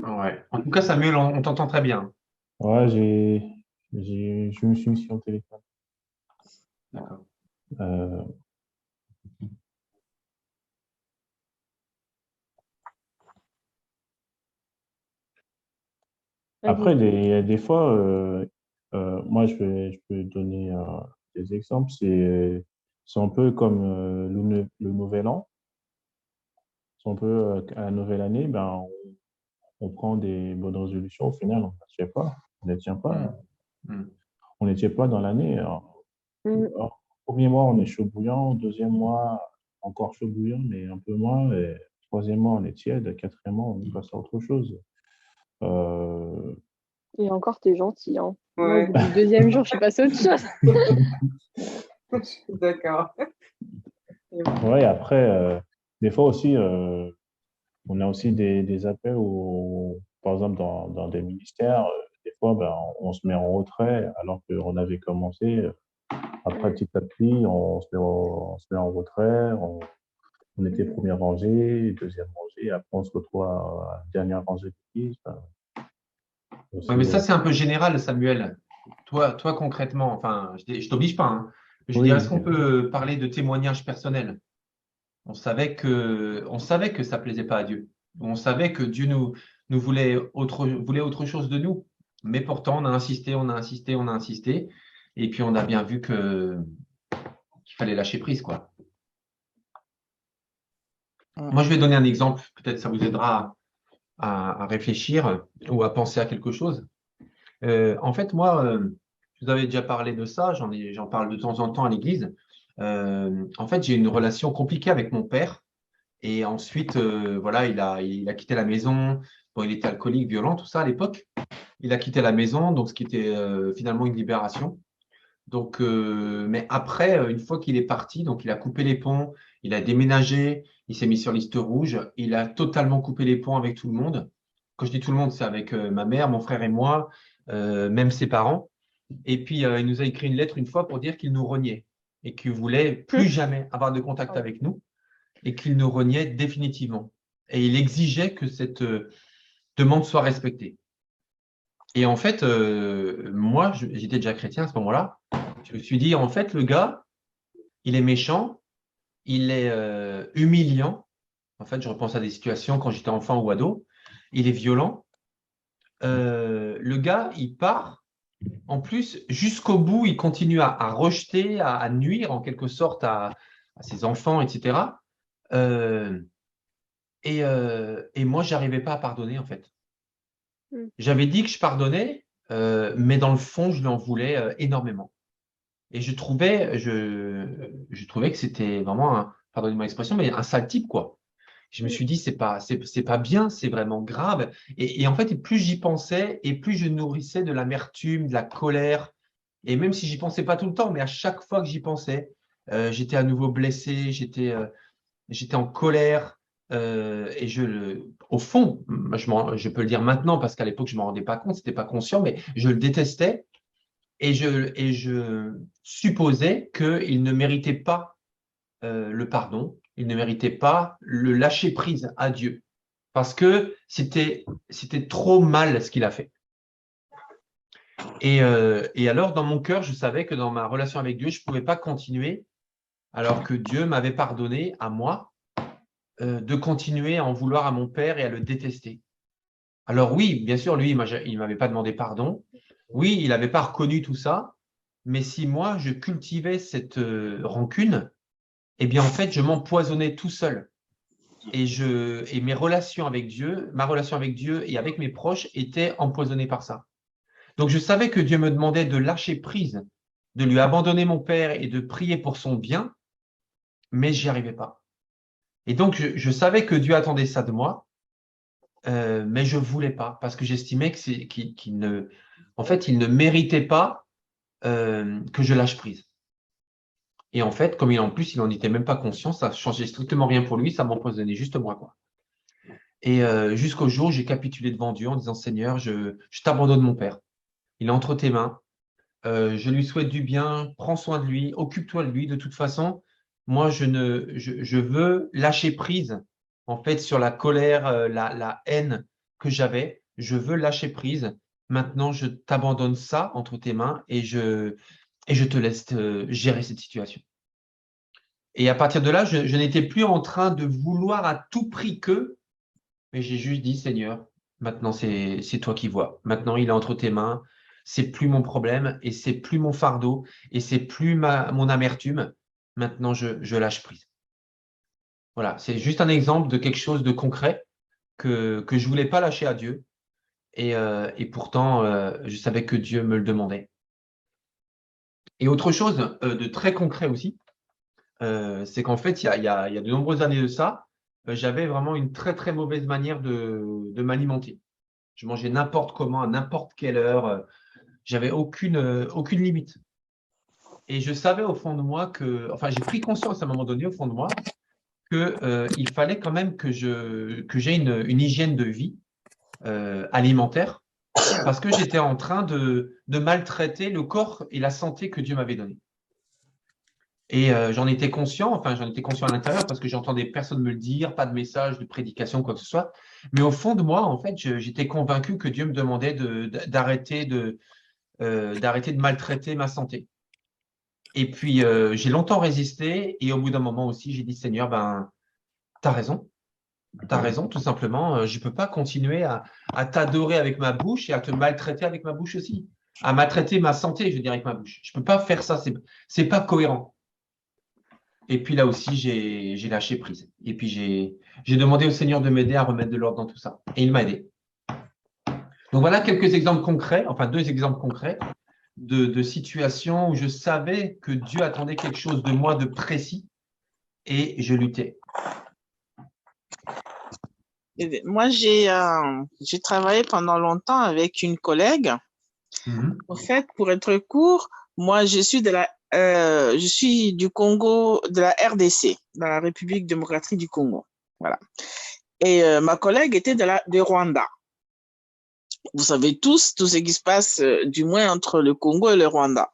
Ouais. En tout cas, Samuel, on t'entend très bien. Ouais, je me suis mis sur le téléphone. D'accord. Euh, Après, des fois, moi, je peux donner des exemples. C'est un peu comme le Nouvel An. C'est un peu à la nouvelle année, on prend des bonnes résolutions. Au final, on ne les tient pas. On ne les tient pas. Mm. On ne les tient pas dans l'année. Alors, premier mois, on est chaud bouillant. Deuxième mois, encore chaud bouillant, mais un peu moins. Et troisième mois, on est tiède. Quatrième mois, on passe à autre chose. Et encore, t'es gentil, hein. Moi, Ouais. au bout du deuxième jour, je suis passée à autre chose. Je suis d'accord. Ouais, après, des fois aussi, on a aussi des appels où, par exemple, dans des ministères, des fois, on se met en retrait alors qu'on avait commencé. Après, petit à petit, on se met en retrait. On était première rangée, deuxième rangée. Après, on se retrouve à la dernière rangée de l'église. Ouais, mais ça, c'est un peu général, Samuel. Toi concrètement, enfin, je t'oblige pas, hein. Je veux dire, Oui, est-ce qu'on peut parler de témoignages personnels? On savait que ça plaisait pas à Dieu. On savait que Dieu nous voulait autre chose de nous. Mais pourtant, on a insisté, on a insisté, on a insisté. Et puis, on a bien vu qu'il fallait lâcher prise, quoi. Moi, je vais donner un exemple. Peut-être ça vous aidera à réfléchir ou à penser à quelque chose. En fait, moi, je vous avais déjà parlé de ça. J'en parle de temps en temps à l'église. En fait, j'ai une relation compliquée avec mon père. Et ensuite, voilà, il a quitté la maison. Bon, il était alcoolique, violent, tout ça à l'époque. Il a quitté la maison, donc ce qui était finalement une libération. Donc, mais après, une fois qu'il est parti, donc il a coupé les ponts, il a déménagé, il s'est mis sur liste rouge, il a totalement coupé les ponts avec tout le monde. Quand je dis tout le monde, c'est avec ma mère, mon frère et moi, même ses parents. Et puis, il nous a écrit une lettre une fois pour dire qu'il nous reniait et qu'il voulait plus jamais avoir de contact avec nous et qu'il nous reniait définitivement. Et il exigeait que cette demande soit respectée. Et en fait, moi, j'étais déjà chrétien à ce moment-là. Je me suis dit, en fait, le gars, il est méchant, il est humiliant. En fait, je repense à des situations quand j'étais enfant ou ado. Il est violent. Le gars, il part. En plus, jusqu'au bout, il continue à rejeter, à nuire en quelque sorte à ses enfants, etc. Et moi, je n'arrivais pas à pardonner, en fait. J'avais dit que je pardonnais, mais dans le fond, je lui en voulais énormément. Et je trouvais que c'était vraiment, pardonnez-moi l'expression, mais un sale type, quoi. Je me suis dit, c'est pas bien, c'est vraiment grave. Et en fait, plus j'y pensais, et plus je nourrissais de l'amertume, de la colère. Et même si j'y pensais pas tout le temps, mais à chaque fois que j'y pensais, j'étais à nouveau blessé, j'étais en colère. Et au fond, je peux le dire maintenant parce qu'à l'époque, je ne m'en rendais pas compte, c'était pas conscient, mais je le détestais et je supposais qu'il ne méritait pas le pardon, il ne méritait pas le lâcher prise à Dieu, parce que c'était trop mal ce qu'il a fait. Et alors, dans mon cœur, je savais que dans ma relation avec Dieu, je ne pouvais pas continuer, alors que Dieu m'avait pardonné à moi, de continuer à en vouloir à mon père et à le détester. Alors oui, bien sûr, lui, il ne m'avait pas demandé pardon. Oui, il n'avait pas reconnu tout ça. Mais si moi, je cultivais cette rancune, eh bien, en fait, je m'empoisonnais tout seul. Et mes relations avec Dieu, ma relation avec Dieu et avec mes proches étaient empoisonnées par ça. Donc, je savais que Dieu me demandait de lâcher prise, de lui abandonner mon père et de prier pour son bien, mais j'y arrivais pas. Et donc, je savais que Dieu attendait ça de moi, mais je voulais pas parce que j'estimais qu'il ne, en fait, il ne méritait pas que je lâche prise. Et en fait, comme en plus, il n'en était même pas conscient, ça changeait strictement rien pour lui, ça m'empoisonnait juste moi, quoi. Et jusqu'au jour où j'ai capitulé devant Dieu en disant, Seigneur, je t'abandonne mon père. Il est entre tes mains. Je lui souhaite du bien, prends soin de lui, occupe-toi de lui. De toute façon, moi, je veux lâcher prise, en fait, sur la colère, la haine que j'avais. Je veux lâcher prise. Maintenant, je t'abandonne ça entre tes mains et je te laisse gérer cette situation. Et à partir de là, je n'étais plus en train de vouloir à tout prix que, mais j'ai juste dit, Seigneur, maintenant c'est toi qui vois. Maintenant, il est entre tes mains. C'est plus mon problème et c'est plus mon fardeau et c'est plus mon amertume. Maintenant, je lâche prise. Voilà, c'est juste un exemple de quelque chose de concret que je voulais pas lâcher à Dieu. Et pourtant, je savais que Dieu me le demandait. Et autre chose de très concret aussi, c'est qu'en fait, il y a de nombreuses années de ça, j'avais vraiment une très, très mauvaise manière de m'alimenter. Je mangeais n'importe comment, à n'importe quelle heure. J'avais aucune limite. Et je savais au fond de moi que, enfin, j'ai pris conscience à un moment donné au fond de moi que il fallait quand même que j'ai une hygiène de vie alimentaire parce que j'étais en train de maltraiter le corps et la santé que Dieu m'avait donné. Et j'en étais conscient à l'intérieur parce que j'entendais personne me le dire, pas de message, de prédication, quoi que ce soit. Mais au fond de moi, en fait, j'étais convaincu que Dieu me demandait d'arrêter de maltraiter ma santé. Et puis, j'ai longtemps résisté et au bout d'un moment aussi, j'ai dit, Seigneur, ben, t'as raison, tout simplement. Je ne peux pas continuer à t'adorer avec ma bouche et à te maltraiter avec ma bouche aussi. À maltraiter ma santé, je veux dire, avec ma bouche. Je ne peux pas faire ça, c'est pas cohérent. Et puis là aussi, j'ai lâché prise. Et puis, j'ai demandé au Seigneur de m'aider à remettre de l'ordre dans tout ça. Et il m'a aidé. Donc voilà quelques exemples concrets, enfin 2 exemples concrets de situations où je savais que Dieu attendait quelque chose de moi de précis et je luttais. Moi, j'ai travaillé pendant longtemps avec une collègue. En fait, pour être court, moi, je suis du Congo, de la RDC, dans la République démocratique du Congo. Voilà. Et ma collègue était de Rwanda. Vous savez tous tout ce qui se passe, du moins entre le Congo et le Rwanda.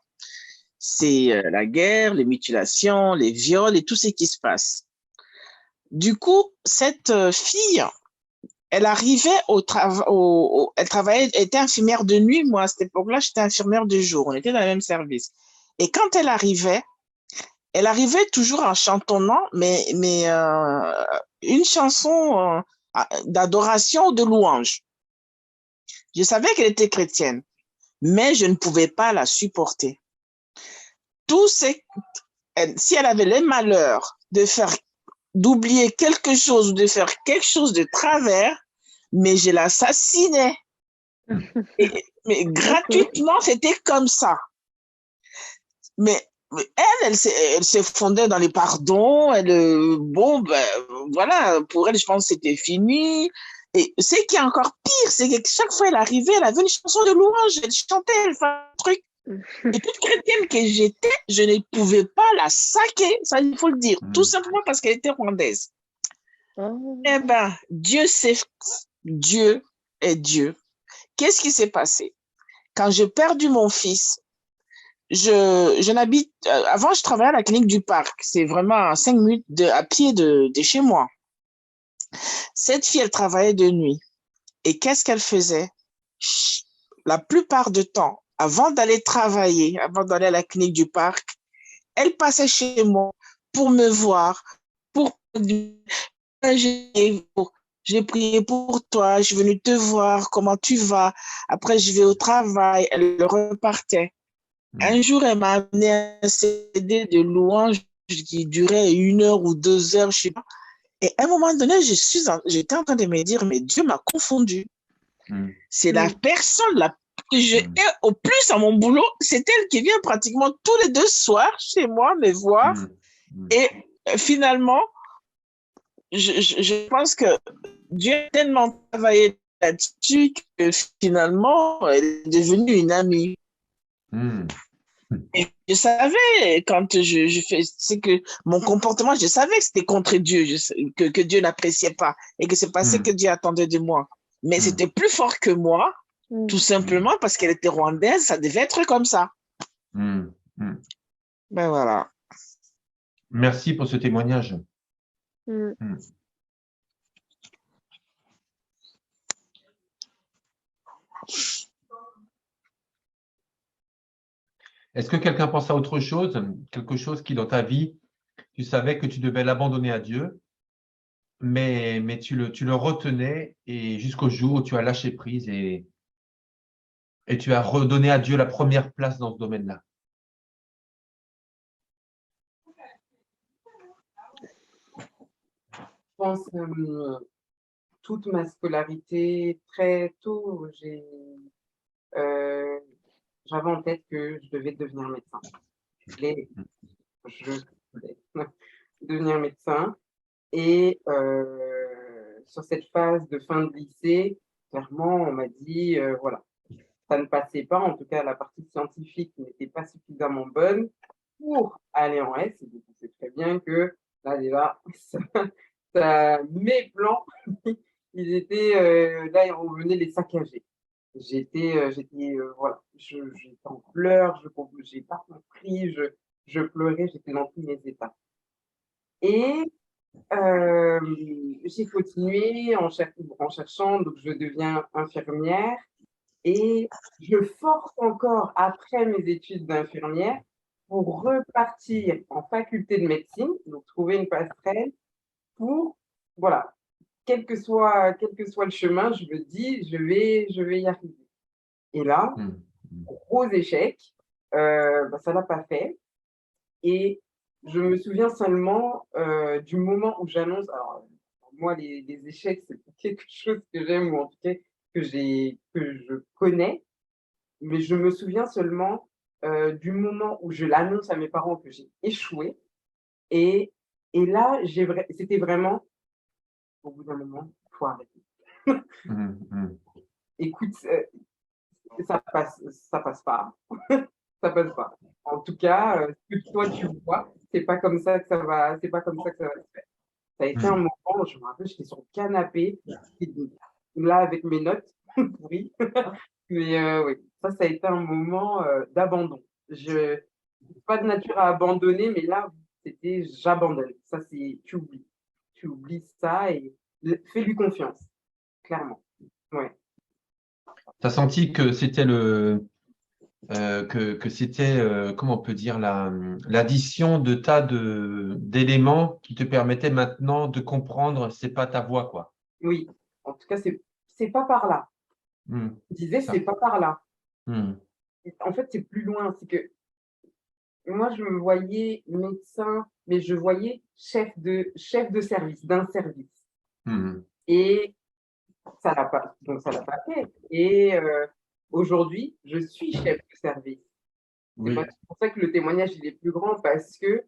C'est la guerre, les mutilations, les viols et tout ce qui se passe. Du coup, cette fille, elle arrivait elle travaillait, elle était infirmière de nuit. Moi, à cette époque-là, j'étais infirmière de jour. On était dans le même service. Et quand elle arrivait toujours en chantonnant, mais une chanson d'adoration, de louange. Je savais qu'elle était chrétienne, mais je ne pouvais pas la supporter. Si elle avait les malheurs d'oublier quelque chose ou de faire quelque chose de travers, mais je l'assassinais. Mais gratuitement, c'était comme ça. Mais elle se fondait dans les pardons. Voilà, pour elle, je pense que c'était fini. Et ce qui est encore pire, c'est que chaque fois elle arrivait, elle avait une chanson de louange, elle chantait, elle faisait un truc. Et toute chrétienne que j'étais, je ne pouvais pas la saquer, ça il faut le dire, tout simplement parce qu'elle était rwandaise. Eh ben, Dieu est Dieu. Qu'est-ce qui s'est passé? Quand j'ai perdu mon fils, je n'habite, avant, je travaillais à la clinique du parc. C'est vraiment à 5 minutes à pied de chez moi. Cette fille, elle travaillait de nuit. Et qu'est-ce qu'elle faisait? La plupart du temps, avant d'aller travailler, avant d'aller à la clinique du parc, elle passait chez moi pour me voir, pour j'ai prié pour toi, je suis venue te voir, comment tu vas. Après, je vais au travail, elle repartait. Un jour, elle m'a amené un CD de louange qui durait 1 heure ou 2 heures, je sais pas. Et à un moment donné, j'étais en train de me dire, mais Dieu m'a confondu. C'est la personne que j'ai au plus à mon boulot, c'est elle qui vient pratiquement tous les 2 soirs chez moi me voir. Et finalement, je pense que Dieu a tellement travaillé là-dessus que finalement, elle est devenue une amie. Et je savais, quand je fais, c'est que mon comportement, je savais que c'était contre Dieu, que Dieu n'appréciait pas et que c'est pas ce que Dieu attendait de moi. Mais c'était plus fort que moi, tout simplement parce qu'elle était rwandaise, ça devait être comme ça. Ben voilà. Merci pour ce témoignage. Est-ce que quelqu'un pense à autre chose, quelque chose qui dans ta vie, tu savais que tu devais l'abandonner à Dieu, mais tu le retenais et jusqu'au jour où tu as lâché prise et tu as redonné à Dieu la première place dans ce domaine-là? Je pense toute ma scolarité, très tôt, j'avais en tête que je devais devenir médecin. Je voulais devenir médecin. Et sur cette phase de fin de lycée, clairement, on m'a dit, voilà, ça ne passait pas, en tout cas la partie scientifique n'était pas suffisamment bonne pour aller en S. Et vous savez très bien que là déjà, mes plans, ils étaient, là, on venait les saccager. J'étais voilà, j'étais en pleurs, j'ai pas compris, je pleurais, j'étais dans tous mes états. Et j'ai continué en cherchant, donc je deviens infirmière et je force encore après mes études d'infirmière pour repartir en faculté de médecine, donc trouver une passerelle pour, voilà, quel que soit le chemin, je me dis, je vais y arriver. Et là, gros échec, ça l'a pas fait. Et je me souviens seulement du moment où j'annonce. Alors, moi, les échecs, c'est quelque chose que j'aime ou en tout cas que je connais. Mais je me souviens seulement du moment où je l'annonce à mes parents que j'ai échoué. Et là, c'était vraiment, au bout d'un moment, il faut arrêter. Écoute, ça passe pas. Ça passe pas. En tout cas, ce que toi tu vois, c'est pas comme ça que ça va se faire. Ça a été un moment, je me rappelle, j'étais sur le canapé, là avec mes notes pourries. Mais oui, ça a été un moment d'abandon. Je pas de nature à abandonner, mais là, c'était j'abandonne. Ça, c'est tu oublies. Tu oublies ça et fais-lui confiance, clairement. Ouais. Tu as senti que c'était que c'était, comment on peut dire, l'addition de tas d'éléments qui te permettaient maintenant de comprendre c'est pas ta voie, quoi. Oui, en tout cas, c'est pas par là. Je disais, c'est pas par là. En fait, c'est plus loin. C'est que moi, je me voyais médecin, mais je voyais chef de service, d'un service. Et ça l'a pas, donc ça l'a pas fait. Et aujourd'hui, je suis chef de service. Oui. C'est pour ça que le témoignage, il est plus grand, parce que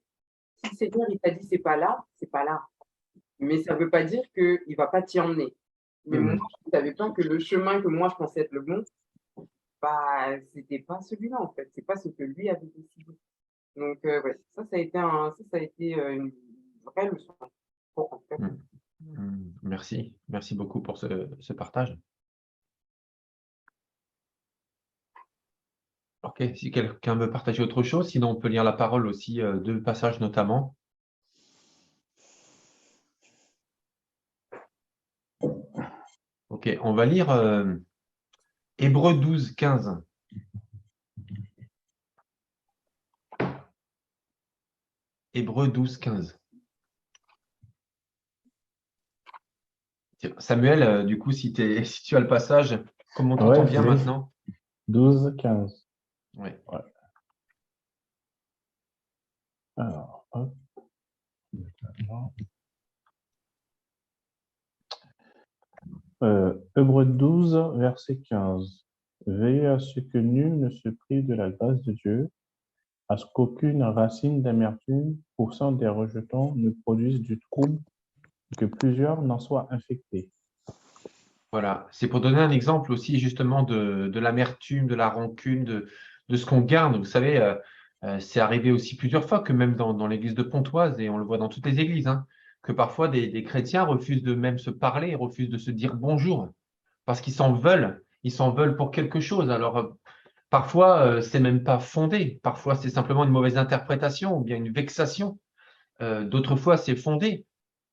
si le Seigneur, il t'a dit, c'est pas là, c'est pas là. Mais ça veut pas dire qu'il ne va pas t'y emmener. Mais moi, je savais pas que le chemin que moi, je pensais être le bon, bah, c'était pas celui-là, en fait. C'est pas ce que lui avait décidé. Donc, ouais, ça a été une vraie leçon. Bon, en fait. Merci. Merci beaucoup pour ce partage. Ok, si quelqu'un veut partager autre chose, sinon on peut lire la parole aussi, deux passages notamment. Ok, on va lire Hébreux 12, 15. Hébreux 12, 15. Tiens, Samuel, du coup, si tu as le passage, comme on t'entend Ouais, bien je l'ai. maintenant. 12, 15. Oui. Ouais. Alors, hop. Maintenant. Hébreux 12, verset 15. Veillez à ce que nul ne se prive de la grâce de Dieu, à ce qu'aucune racine d'amertume poussant des rejetons ne produise du trouble, que plusieurs n'en soient infectés. Voilà, c'est pour donner un exemple aussi justement de l'amertume, de la rancune, de ce qu'on garde. Vous savez, c'est arrivé aussi plusieurs fois que même dans l'église de Pontoise, et on le voit dans toutes les églises, hein, que parfois des chrétiens refusent de même se parler, refusent de se dire bonjour, parce qu'ils s'en veulent pour quelque chose. Alors parfois, c'est même pas fondé, parfois c'est simplement une mauvaise interprétation ou bien une vexation. D'autres fois, c'est fondé.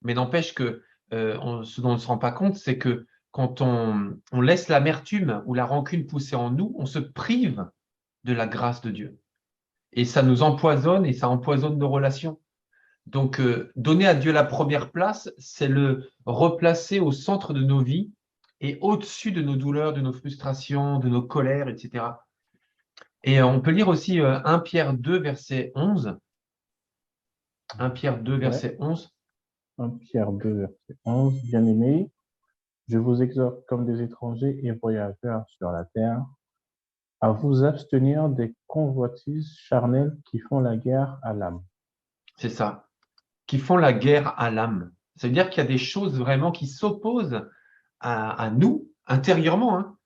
Mais n'empêche que ce dont on ne se rend pas compte, c'est que quand on laisse l'amertume ou la rancune pousser en nous, on se prive de la grâce de Dieu. Et ça nous empoisonne et ça empoisonne nos relations. Donc, donner à Dieu la première place, c'est le replacer au centre de nos vies et au-dessus de nos douleurs, de nos frustrations, de nos colères, etc. Et on peut lire aussi 1 Pierre 2, verset 11. 1 Pierre 2, Ouais. verset 11. 1 Pierre 2, verset 11. Bien-aimés, je vous exhorte comme des étrangers et voyageurs sur la terre, à vous abstenir des convoitises charnelles qui font la guerre à l'âme. C'est ça. Qui font la guerre à l'âme. Ça veut dire qu'il y a des choses vraiment qui s'opposent à nous intérieurement, hein,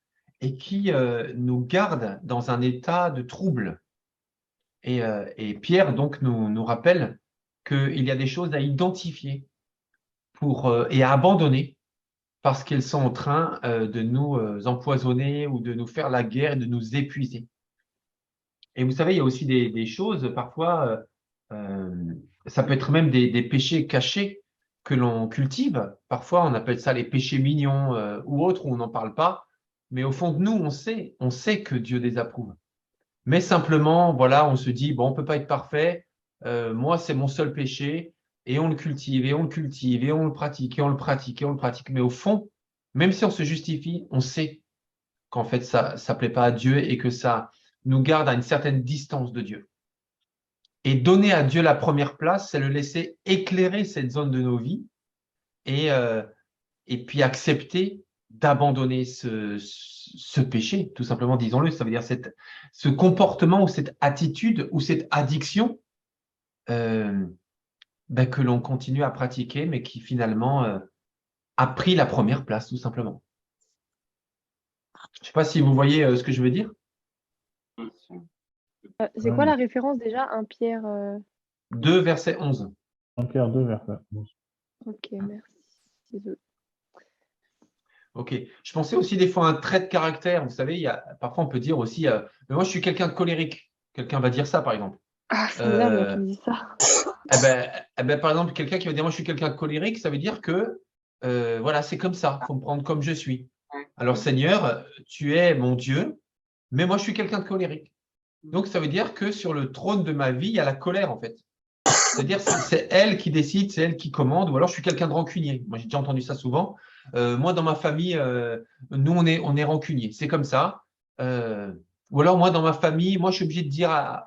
et qui nous gardent dans un état de trouble. Et Pierre donc nous rappelle qu'il y a des choses à identifier et à abandonner parce qu'elles sont en train de nous empoisonner ou de nous faire la guerre et de nous épuiser. Et vous savez, il y a aussi des choses, parfois, ça peut être même des péchés cachés que l'on cultive. Parfois, on appelle ça les péchés mignons ou autres où on n'en parle pas. Mais au fond de nous, on sait que Dieu désapprouve. Mais simplement, voilà, on se dit, bon, on peut pas être parfait. Moi, c'est mon seul péché. Et on le cultive, et on le cultive, et on le pratique, et on le pratique, et on le pratique. Mais au fond, même si on se justifie, on sait qu'en fait, ça ne plaît pas à Dieu et que ça nous garde à une certaine distance de Dieu. Et donner à Dieu la première place, c'est le laisser éclairer cette zone de nos vies et, euh, et puis accepter d'abandonner ce péché, tout simplement, disons-le. Ça veut dire ce comportement ou cette attitude ou cette addiction que l'on continue à pratiquer, mais qui finalement a pris la première place, tout simplement. Je ne sais pas si vous voyez ce que je veux dire. C'est quoi la référence déjà? Un Pierre. 2, verset 11. 1 Pierre 2, verset 11. Ok, merci. Ok. Je pensais aussi des fois à un trait de caractère. Vous savez, parfois on peut dire aussi, mais moi je suis quelqu'un de colérique. Quelqu'un va dire ça, par exemple. Ah, ça m'énerve quand tu me dis ça. Par exemple, quelqu'un qui va dire, moi je suis quelqu'un de colérique, ça veut dire que, voilà, c'est comme ça. Il faut me prendre comme je suis. Alors Seigneur, tu es mon Dieu, mais moi je suis quelqu'un de colérique. Donc ça veut dire que sur le trône de ma vie, il y a la colère, en fait. C'est-à-dire, c'est elle qui décide, c'est elle qui commande, ou alors je suis quelqu'un de rancunier. Moi, j'ai déjà entendu ça souvent. Moi, dans ma famille, nous, on est rancunier. C'est comme ça. Ou alors, moi, dans ma famille, moi, je suis obligé de dire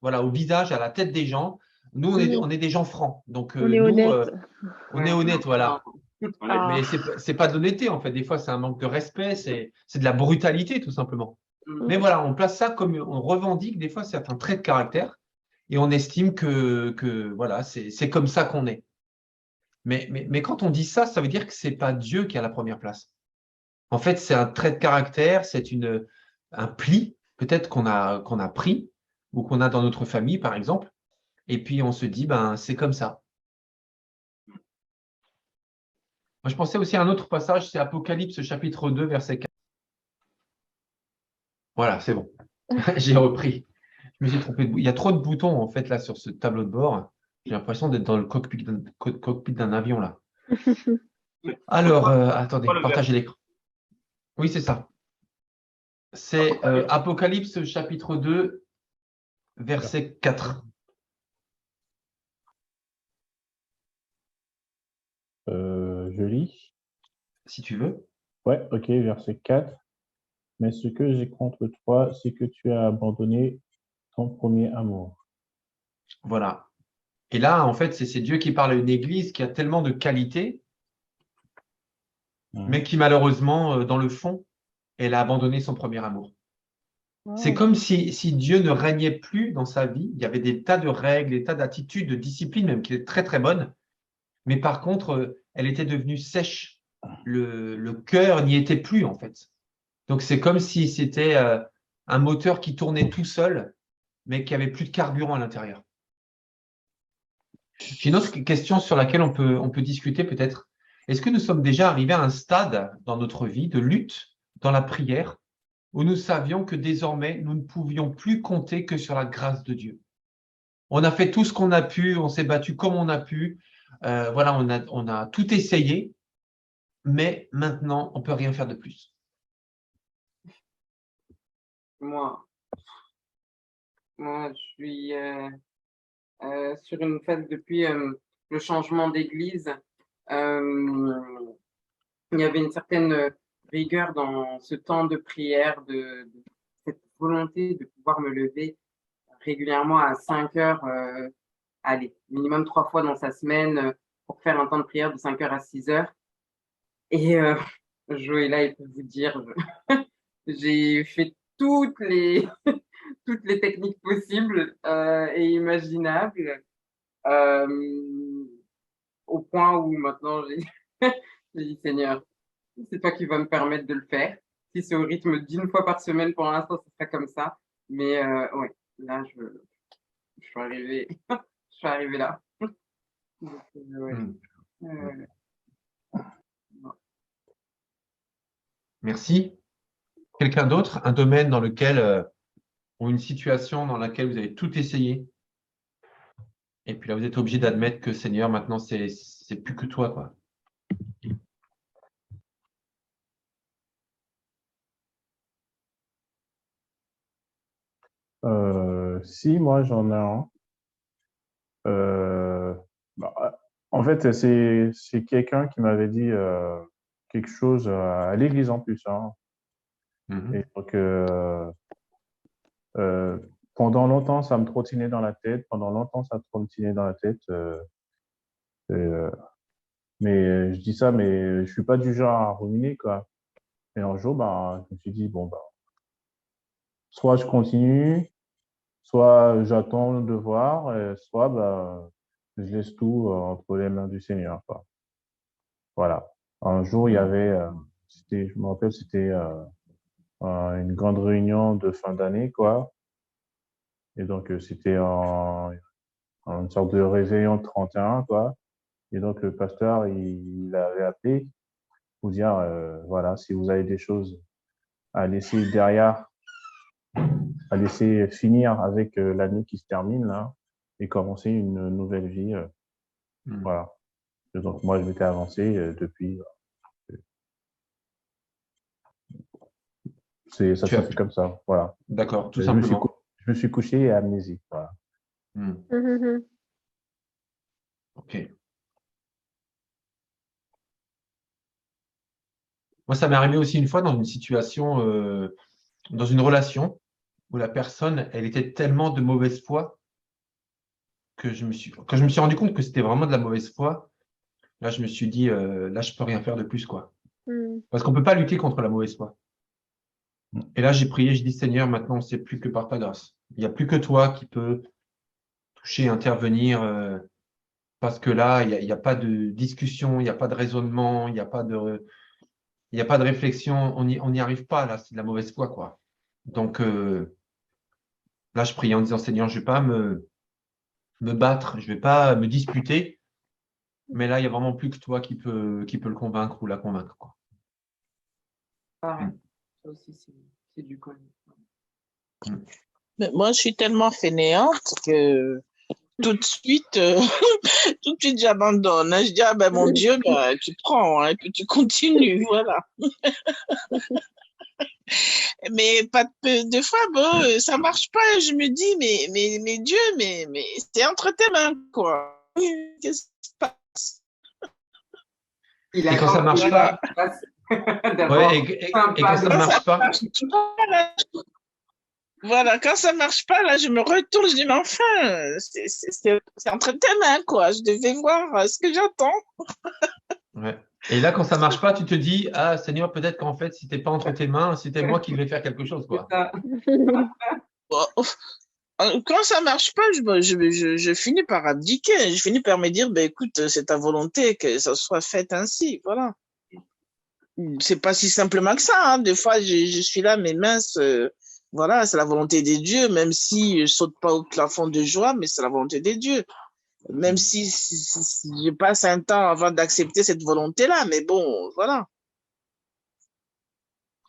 voilà, au visage, à la tête des gens, nous, on est des gens francs. Donc, On est nous, honnête. on est honnête, voilà. Ah. Mais c'est pas de l'honnêteté, en fait. Des fois, c'est un manque de respect, c'est de la brutalité, tout simplement. Mais voilà, on place ça comme on revendique des fois certains traits de caractère et on estime que voilà, c'est comme ça qu'on est. Mais quand on dit ça, ça veut dire que c'est pas Dieu qui a la première place. En fait, c'est un trait de caractère, c'est un pli peut-être qu'on a pris ou qu'on a dans notre famille, par exemple. Et puis on se dit, ben c'est comme ça. Moi, je pensais aussi à un autre passage, c'est Apocalypse chapitre 2, verset 4. Voilà, c'est bon. J'ai repris. Je me suis trompé de Il y a trop de boutons en fait là sur ce tableau de bord. J'ai l'impression d'être dans le cockpit d'un avion là. C'est Alors, quoi, attendez, quoi le partagez verset? l'écran. Oui, c'est ça. C'est Apocalypse. Apocalypse chapitre 2, verset 4, Je lis. si tu veux. Ouais, ok, verset 4. Mais ce que j'ai contre toi, c'est que tu as abandonné ton premier amour. Voilà. Et là, en fait, c'est Dieu qui parle à une église qui a tellement de qualités, mais qui malheureusement, dans le fond, elle a abandonné son premier amour. C'est Wow. comme si Dieu ne régnait plus dans sa vie. Il y avait des tas de règles, des tas d'attitudes, de disciplines même qui étaient très très bonnes. Mais par contre, elle était devenue sèche. Le cœur n'y était plus en fait. Donc c'est comme si c'était un moteur qui tournait tout seul, mais qui avait plus de carburant à l'intérieur. J'ai une autre question sur laquelle on peut discuter peut-être. Est-ce que nous sommes déjà arrivés à un stade dans notre vie de lutte dans la prière où nous savions que désormais nous ne pouvions plus compter que sur la grâce de Dieu? On a fait tout ce qu'on a pu, on s'est battu comme on a pu. Voilà, on a tout essayé, mais maintenant on peut rien faire de plus. Moi, moi, je suis sur une phase depuis le changement d'église. Il y avait une certaine rigueur dans ce temps de prière, de cette volonté de pouvoir me lever régulièrement à 5 heures, allez, minimum 3 fois dans sa semaine pour faire un temps de prière de 5 heures à 6 heures. Et Joëlla, il peut vous dire, j'ai fait toutes les techniques possibles et imaginables, au point où maintenant j'ai dit Seigneur, c'est toi qui vas me permettre de le faire. Si c'est au rythme d'une fois par semaine, pour l'instant, ce sera comme ça. Mais ouais, là, je suis arrivée, je suis arrivée là. Donc, ouais. Hmm. Ouais. Merci. Quelqu'un d'autre? Un domaine dans lequel, ou une situation dans laquelle vous avez tout essayé, et puis là vous êtes obligé d'admettre que Seigneur, maintenant c'est plus que toi, quoi. Si, moi j'en ai un. Euh, En fait, c'est quelqu'un qui m'avait dit quelque chose à l'église en plus, hein. Et Mhm. donc, euh, pendant longtemps, ça me trottinait dans la tête. Pendant longtemps, ça me trottinait dans la tête. Et, mais je dis ça, mais je suis pas du genre à ruminer, quoi. Et un jour, bah, je me suis dit, bon, bah, soit je continue, soit j'attends de voir, soit bah, je laisse tout entre les mains du Seigneur, quoi. Voilà. Un jour, il y avait, je me rappelle, c'était une grande réunion de fin d'année, quoi. Et donc, c'était une sorte de réveillon de 31, quoi. Et donc, le pasteur, il avait appelé pour dire, voilà, si vous avez des choses à laisser derrière, à laisser finir avec l'année qui se termine, là, et commencer une nouvelle vie, Hmm. voilà. Et donc, moi, je m'étais avancé depuis. Ça Tu s'est as, fait comme ça, voilà. d'accord, tout Je me suis, simplement. je me suis couché et amnésique, voilà. Hmm. Mhm. Ok. Moi, ça m'est arrivé aussi une fois dans une situation, dans une relation où la personne, elle était tellement de mauvaise foi quand je me suis rendu compte que c'était vraiment de la mauvaise foi, là, je me suis dit, là, je peux rien faire de plus, quoi. Mhm. Parce qu'on peut pas lutter contre la mauvaise foi. Et là, j'ai prié, j'ai dit, Seigneur, maintenant, c'est plus que par ta grâce. Il n'y a plus que toi qui peux toucher, intervenir, parce que là, il y a pas de discussion, il n'y a pas de raisonnement, il n'y a pas de réflexion, on n'y arrive pas, là, c'est de la mauvaise foi, quoi. Donc, là, je priais en disant, Seigneur, je ne vais pas me battre, je ne vais pas me disputer, mais là, il n'y a vraiment plus que toi qui peut le convaincre ou la convaincre, quoi. Pareil. Mm. Ça aussi, c'est du connu. Mais moi, je suis tellement fainéante que tout de suite, tout de suite, j'abandonne, hein. Je dis, ah ben mon Dieu, ben, tu prends, hein, et puis tu continues, voilà. Mais pas de fois, bon, ça marche pas. Je me dis, mais Dieu, mais c'est entre tes mains, quoi. Qu'est-ce qui se passe? Il Et quand attend ça que marche là, pas, tu fasses ouais, d'abord un et pas quand ça de ne Quand ça marche pas, marche pas, là, voilà, quand ça marche pas, là, je me retourne, je dis, mais enfin, c'est entre tes mains, quoi. Je devais voir ce que j'attends. ouais. Et là, quand ça marche pas, tu te dis, ah Seigneur, peut-être qu'en fait, si t'es pas entre tes mains, c'était moi qui devais faire quelque chose, c'est quoi. ça. Bon, quand ça marche pas, je finis par abdiquer. Je finis par me dire, ben écoute, c'est ta volonté que ça soit fait ainsi. Voilà. C'est pas si simplement que ça, hein. Des fois, je suis là, mais mince, voilà, c'est la volonté des dieux, même si je saute pas au plafond de joie, mais c'est la volonté des dieux. Même si je passe un temps avant d'accepter cette volonté-là, mais bon, voilà.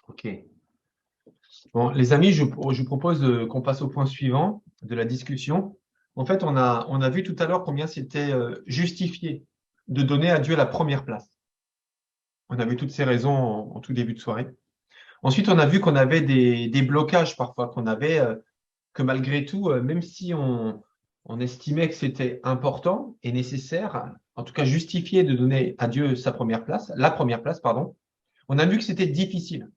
Ok. Bon, les amis, je vous propose qu'on passe au point suivant de la discussion. En fait, on a vu tout à l'heure combien c'était justifié de donner à Dieu la première place. On a vu toutes ces raisons en tout début de soirée. Ensuite, on a vu qu'on avait des blocages parfois, qu'on avait, que malgré tout, même si on estimait que c'était important et nécessaire, en tout cas justifié de donner à Dieu sa première place, la première place, pardon, on a vu que c'était difficile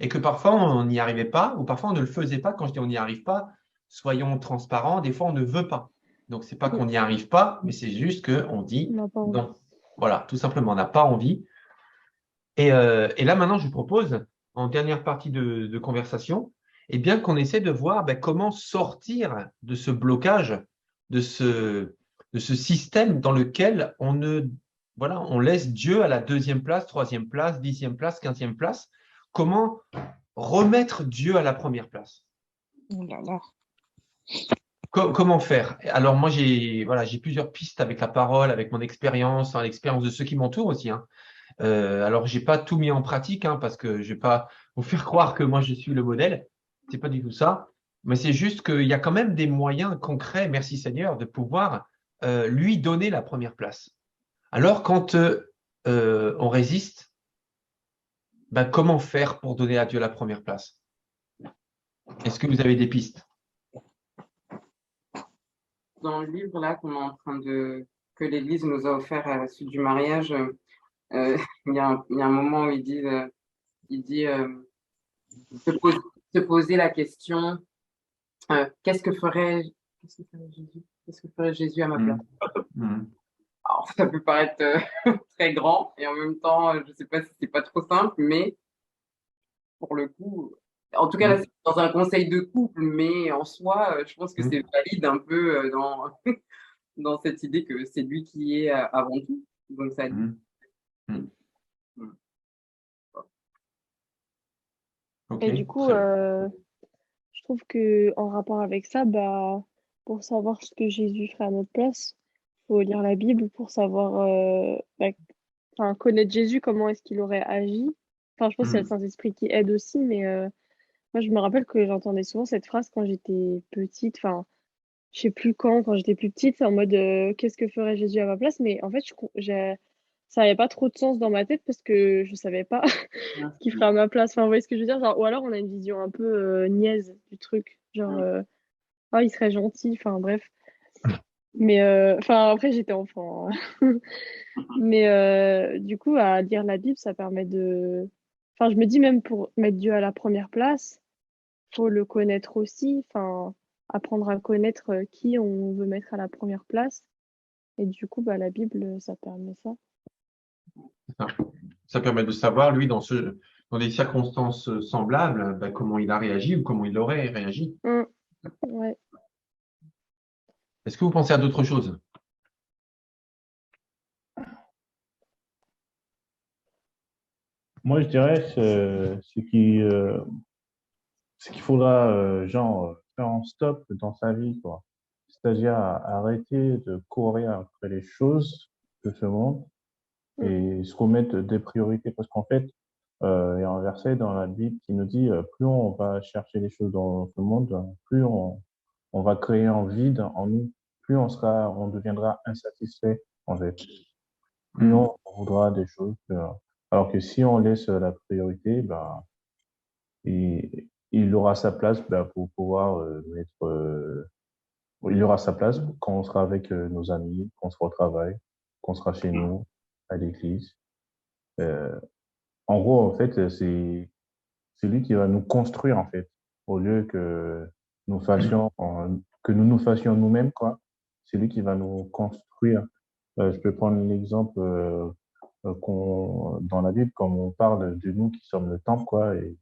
et que parfois on n'y arrivait pas ou parfois on ne le faisait pas. Quand je dis on n'y arrive pas, soyons transparents, des fois on ne veut pas. Donc, c'est pas qu'on n'y arrive pas, mais c'est juste qu'on On dit n'a pas envie. non. Voilà, tout simplement, on n'a pas envie. Et là, maintenant, je vous propose, en dernière partie de conversation, eh bien, qu'on essaie de voir ben, comment sortir de ce blocage, de ce système dans lequel voilà, on laisse Dieu à la deuxième place, troisième place, 10e place, 15e place. Comment remettre Dieu à la première place? Oh là là. Comment faire? Alors, moi, j'ai plusieurs pistes avec la parole, avec mon expérience, hein, l'expérience de ceux qui m'entourent aussi, hein. Alors, j'ai pas tout mis en pratique, hein, parce que je vais pas vous faire croire que moi je suis le modèle. C'est pas du tout ça. Mais c'est juste qu'il y a quand même des moyens concrets, merci Seigneur, de pouvoir lui donner la première place. Alors, quand on résiste, ben, comment faire pour donner à Dieu la première place? Est-ce que vous avez des pistes? Dans le livre là que l'Église nous a offert à la suite du mariage, il y a un moment où il dit se, pose- se poser la question qu'est-ce que ferait Jésus? Qu'est-ce que ferait Jésus à ma place? Mmh. Alors, ça peut paraître très grand et en même temps, je sais pas si c'est pas trop simple, mais pour le coup, en tout cas là, Mmh. c'est dans un conseil de couple, mais en soi, je pense que Mmh. c'est valide un peu dans cette idée que c'est lui qui est avant tout. Donc ça dit. Mmh. Mmh. Ok, Et du coup, très bien. je trouve que en rapport avec ça, bah, pour savoir ce que Jésus ferait à notre place, faut lire la Bible pour savoir, bah, enfin, connaître Jésus, comment est-ce qu'il aurait agi. Enfin, je pense qu'il y a le Mmh. Saint-Esprit qui aide aussi, mais moi, je me rappelle que j'entendais souvent cette phrase quand j'étais petite. Enfin, je sais plus quand j'étais plus petite, c'est en mode qu'est-ce que ferait Jésus à ma place? Mais en fait, ça n'avait pas trop de sens dans ma tête parce que je savais pas ce qu'il ferait à ma place. Enfin, vous voyez ce que je veux dire? Genre, ou alors on a une vision un peu niaise du truc. Genre, ah, il serait gentil. Enfin, bref. Mais enfin, après, j'étais enfant, hein. Mais du coup, à lire la Bible, ça permet de. Enfin, je me dis même pour mettre Dieu à la première place, faut le connaître aussi. Enfin, apprendre à connaître qui on veut mettre à la première place. Et du coup, bah, la Bible, ça permet ça. Ça, ça permet de savoir, lui, dans des circonstances semblables, ben, comment il a réagi ou comment il aurait réagi. Ouais. Est-ce que vous pensez à d'autres choses? Moi, je dirais ce qu'il faudra, faire un stop dans sa vie, quoi. C'est-à-dire arrêter de courir après les choses de ce monde Mm. et se remettre des priorités. Parce qu'en fait, il y a un verset dans la Bible qui nous dit plus on va chercher les choses dans ce monde, plus on va créer un vide en nous, plus on deviendra insatisfait, en fait. Plus Hmm. on voudra des choses. Alors que si on laisse la priorité, ben, il aura sa place pour pouvoir il aura sa place quand on sera avec nos amis, quand on sera au travail, quand on sera chez nous, à l'église. Euh, En gros, en fait, c'est lui qui va nous construire, en fait, au lieu que nous fassions nous-mêmes, quoi. C'est lui qui va nous construire. Je peux prendre l'exemple dans la Bible, comme on parle de nous qui sommes le temple, quoi, et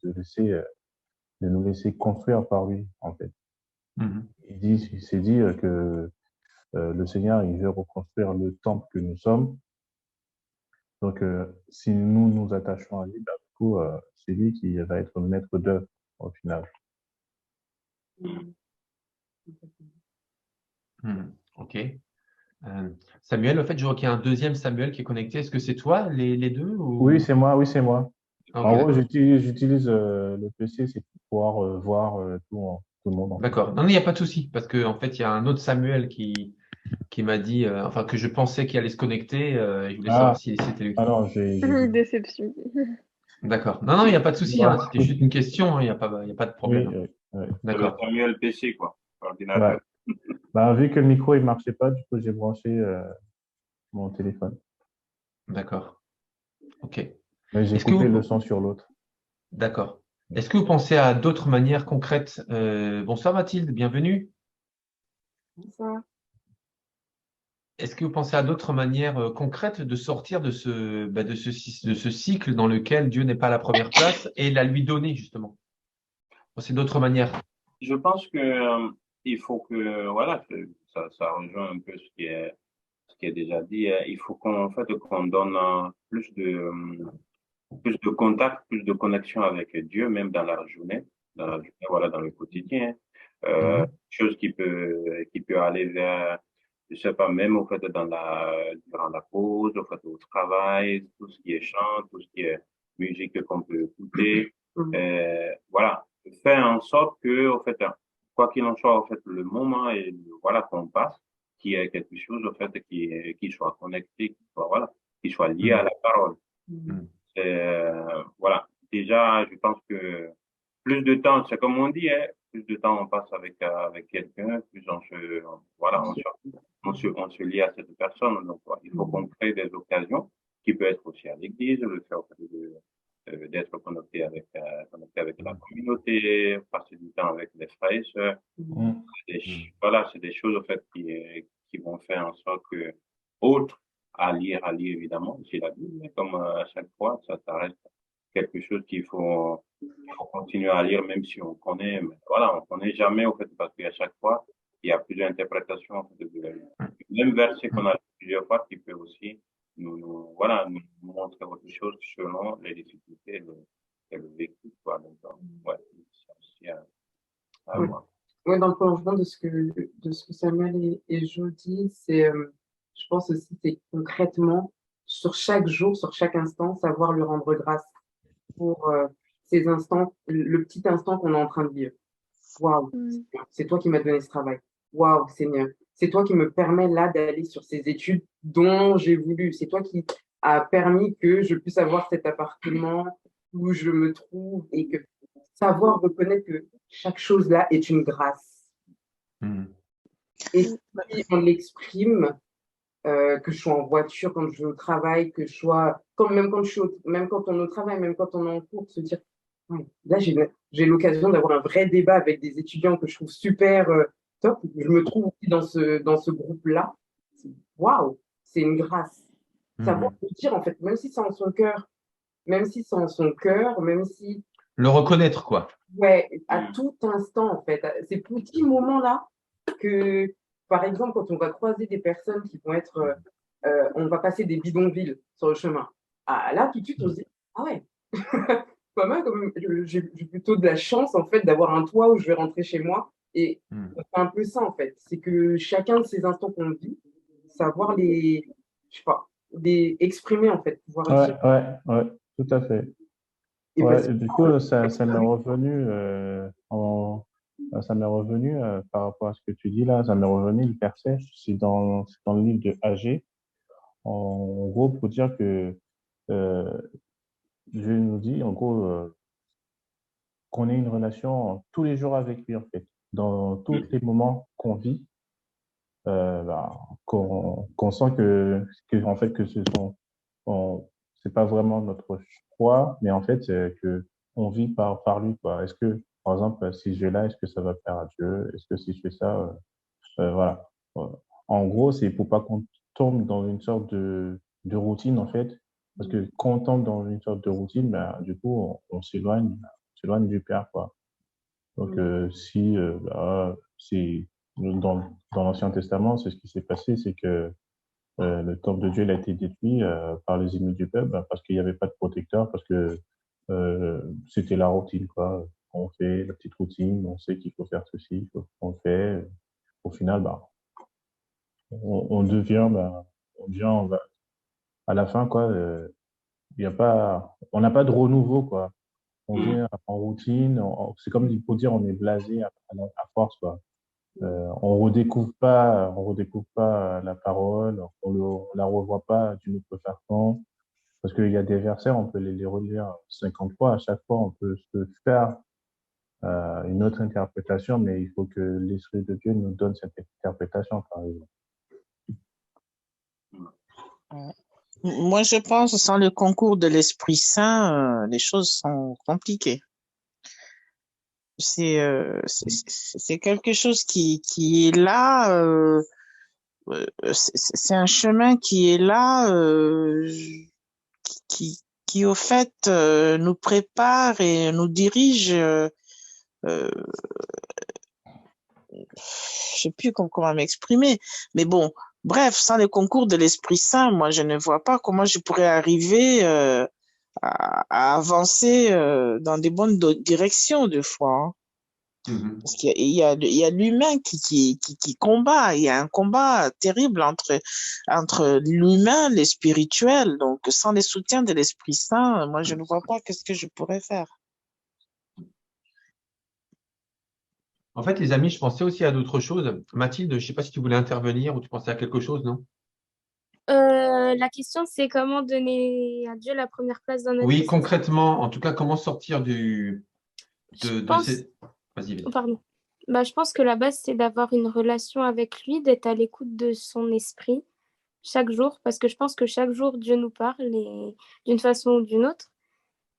de nous laisser construire par lui, en fait. Mhm. Il s'est dit que le Seigneur, il veut reconstruire le temple que nous sommes. Donc, si nous nous attachons à lui, du coup, c'est lui qui va être maître d'œuvre au final. Ok. Samuel, en fait, je vois qu'il y a un deuxième Samuel qui est connecté. Est-ce que c'est toi, les deux Oui, ou... c'est moi, oui, c'est moi. Ok, En gros, d'accord. j'utilise le PC, c'est pour pouvoir voir tout le monde, en fait. D'accord. Non, il n'y a pas de souci, parce que en fait, il y a un autre Samuel qui m'a dit, enfin, que je pensais qu'il allait se connecter. Et je voulais savoir Ah, si c'était lui. alors, Déception. D'accord. Non, non, il n'y a pas de souci, hein. Ouais, C'était juste une question, hein. Il y a pas de oui, problème, hein. oui, oui. C'est le D'accord. Samuel PC, quoi, Ouais. ordinateur. Bah, vu que le micro, il marchait pas, du coup, j'ai branché mon téléphone. D'accord. Ok. Mais j'ai Est-ce que coupé le vous... son sur l'autre. D'accord. Est-ce que vous pensez à d'autres manières concrètes? Bonsoir Mathilde, bienvenue. Ça. Est-ce que vous pensez à d'autres manières concrètes de sortir de de ce cycle dans lequel Dieu n'est pas à la première place et la lui donner, justement? C'est d'autres manières. Je pense que il faut que, voilà, ça rejoint un peu ce qui est déjà dit. Il faut qu'en fait, qu'on donne plus de contact, plus de connexion avec Dieu, même dans la journée, voilà, dans le quotidien. Mhm. Chose qui peut aller vers, je sais pas, même au fait durant la pause, au fait au travail, tout ce qui est chant, tout ce qui est musique qu'on peut écouter. Voilà. Faire en sorte que, au fait, quoi qu'il en soit, au fait, le moment et voilà, qu'on passe, qu'il y ait quelque chose, au fait, qui soit connecté, qui soit lié à Mhm. la parole. Mhm. Voilà. Déjà, je pense que plus de temps, c'est comme on dit, hein, plus de temps on passe avec quelqu'un, plus voilà, on se lie à cette personne. Donc, voilà, il faut qu'on crée des occasions qui peut être aussi à l'église, le fait d'être connecté avec la communauté, passer du temps avec les frères et sœurs. Mm. Voilà, c'est des choses, en fait, qui vont faire en sorte que, autre à lire évidemment, c'est la Bible, mais comme à chaque fois, ça reste quelque chose qu'il faut continuer à lire, même si on connaît, mais voilà, on connaît jamais, au fait, parce qu'à chaque fois, il y a plusieurs interprétations, en fait, du même verset qu'on a lu plusieurs fois qui peut aussi voilà, nous montrer autre chose selon les difficultés et le vécu, quoi. Donc, ouais, c'est aussi à Oui, voir. ouais, dans le prolongement de ce que Samuel et Jo disent, je pense aussi, c'est concrètement, sur chaque jour, sur chaque instant, savoir lui rendre grâce pour ces instants, le petit instant qu'on est en train de vivre. Waouh, Mm. c'est toi qui m'as donné ce travail. Waouh, Seigneur, c'est toi qui me permets là d'aller sur ces études dont j'ai voulu. C'est toi qui as permis que je puisse avoir cet appartement où je me trouve et que savoir reconnaître que chaque chose là est une grâce. Mhm. Et si on l'exprime, que je sois en voiture, quand je vais au travail, que je sois, même quand même quand on est au travail, même quand on est en cours, se dire, ouais, là j'ai l'occasion d'avoir un vrai débat avec des étudiants que je trouve super top. Je me trouve aussi dans ce groupe-là. Waouh, c'est une grâce. Savoir Mhm. le dire en fait, même si c'est en son cœur, même si c'est en son cœur, même si Le reconnaître, quoi. ouais, à Mm. tout instant, en fait, ces petits moments-là que, par exemple, quand on va croiser des personnes qui vont être, on va passer des bidonvilles sur le chemin. Ah, là, tout de suite, on se dit, ah ouais, pas mal, quand même. J'ai plutôt de la chance, en fait, d'avoir un toit où je vais rentrer chez moi. Et Mhm. c'est un peu ça, en fait. C'est que chacun de ces instants qu'on vit, savoir je sais pas, exprimer, en fait, pouvoir Ouais, dire, ouais, ouais, tout à fait. Et parce Ouais, du coup, ça m'est revenu, ça m'est revenu par rapport à ce que tu dis là, ça m'est revenu le verset, c'est dans le livre de Agé, en gros, pour dire que euh, Dieu nous dit, en gros, qu'on ait une relation tous les jours avec lui, en fait, dans tous les moments qu'on vit, qu'on sent en fait, que c'est pas vraiment notre choix, mais en fait, c'est que on vit par lui, quoi. Est-ce que, par exemple, si je vais là, est-ce que ça va plaire à Dieu? Est-ce que si je fais ça, voilà. Euh, En gros, c'est pour pas qu'on tombe dans une sorte de routine, en fait. Parce que quand on tombe dans une sorte de routine, ben, du coup, on s'éloigne du Père, quoi. Donc, si, c'est, dans l'Ancien Testament, c'est ce qui s'est passé, c'est que le temple de Dieu il a été détruit par les ennemis du peuple parce qu'il n'y avait pas de protecteur, parce que c'était la routine, quoi. On fait la petite routine, on sait qu'il faut faire ceci, on le fait. Au final, bah, on devient, bah, à la fin, quoi. Il y a pas, on n'a pas de renouveau, quoi. On vient en routine, c'est comme il faut dire, on est blasé à force, quoi. On redécouvre pas la parole, on la revoit pas d'une autre façon. Parce qu'il y a des versets, on peut les relire 50 fois. À chaque fois, on peut se faire une autre interprétation, mais il faut que l'Esprit de Dieu nous donne cette interprétation, par exemple. Moi, je pense, sans le concours de l'Esprit Saint, les choses sont compliquées. C'est quelque chose qui est là, c'est un chemin qui est là, qui au fait nous prépare et nous dirige. Euh, je sais plus comment m'exprimer, mais bon, bref, sans le concours de l'Esprit Saint, moi, je ne vois pas comment je pourrais arriver à avancer dans des bonnes directions de foi. Hein. Parce qu'il y a l'humain qui combat. Il y a un combat terrible entre l'humain, les spirituels. Donc, sans les soutiens de l'Esprit Saint, moi, je ne vois pas qu'est-ce que je pourrais faire. En fait, les amis, je pensais aussi à d'autres choses. Mathilde, je ne sais pas si tu voulais intervenir ou tu pensais à quelque chose, non? La question, c'est comment donner à Dieu la première place dans notre Oui, vie, c'est ça? concrètement, en tout cas, comment sortir Je de pense, ces... Vas-y, vas-y. pardon. Bah, je pense que la base, c'est d'avoir une relation avec lui, d'être à l'écoute de son esprit chaque jour, parce que je pense que chaque jour, Dieu nous parle et d'une façon ou d'une autre.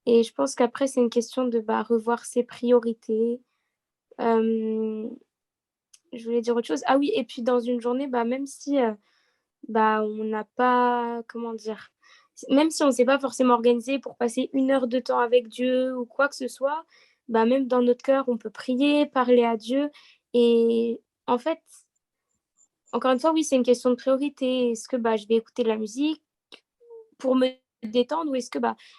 Et je pense qu'après, c'est une question de revoir ses priorités. Euh, je voulais dire autre chose. Ah oui, et puis dans une journée, même si on n'a pas, comment dire, même si on ne s'est pas forcément organisé pour passer 1 heure de temps avec Dieu ou quoi que ce soit, même dans notre cœur, on peut prier, parler à Dieu. Et en fait, encore une fois, oui, c'est une question de priorité. Est-ce que je vais écouter de la musique pour me détendre ou est-ce que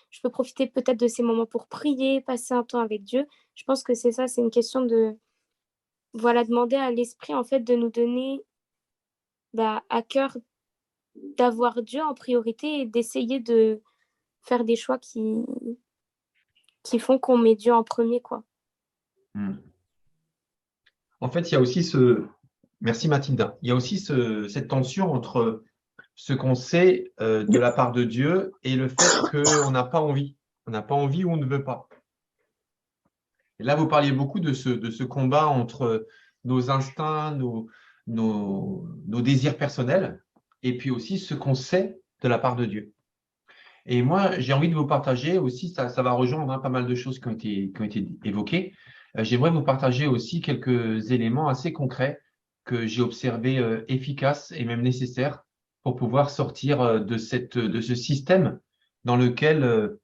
je peux profiter peut-être de ces moments pour prier, passer un temps avec Dieu? Je pense que c'est ça, c'est une question de, voilà, demander à l'esprit, en fait, de nous donner à cœur d'avoir Dieu en priorité et d'essayer de faire des choix qui font qu'on met Dieu en premier, quoi. En fait, il y a aussi ce... Merci Mathilda. Il y a aussi cette tension entre ce qu'on sait de la part de Dieu et le fait qu'on n'a pas envie. On n'a pas envie ou on ne veut pas. Et là, vous parliez beaucoup de ce combat entre nos instincts, nos désirs personnels, et puis aussi ce qu'on sait de la part de Dieu. Et moi, j'ai envie de vous partager aussi, ça va rejoindre pas mal de choses qui ont été évoquées. J'aimerais vous partager aussi quelques éléments assez concrets que j'ai observés efficaces et même nécessaires pour pouvoir sortir de ce système dans lequel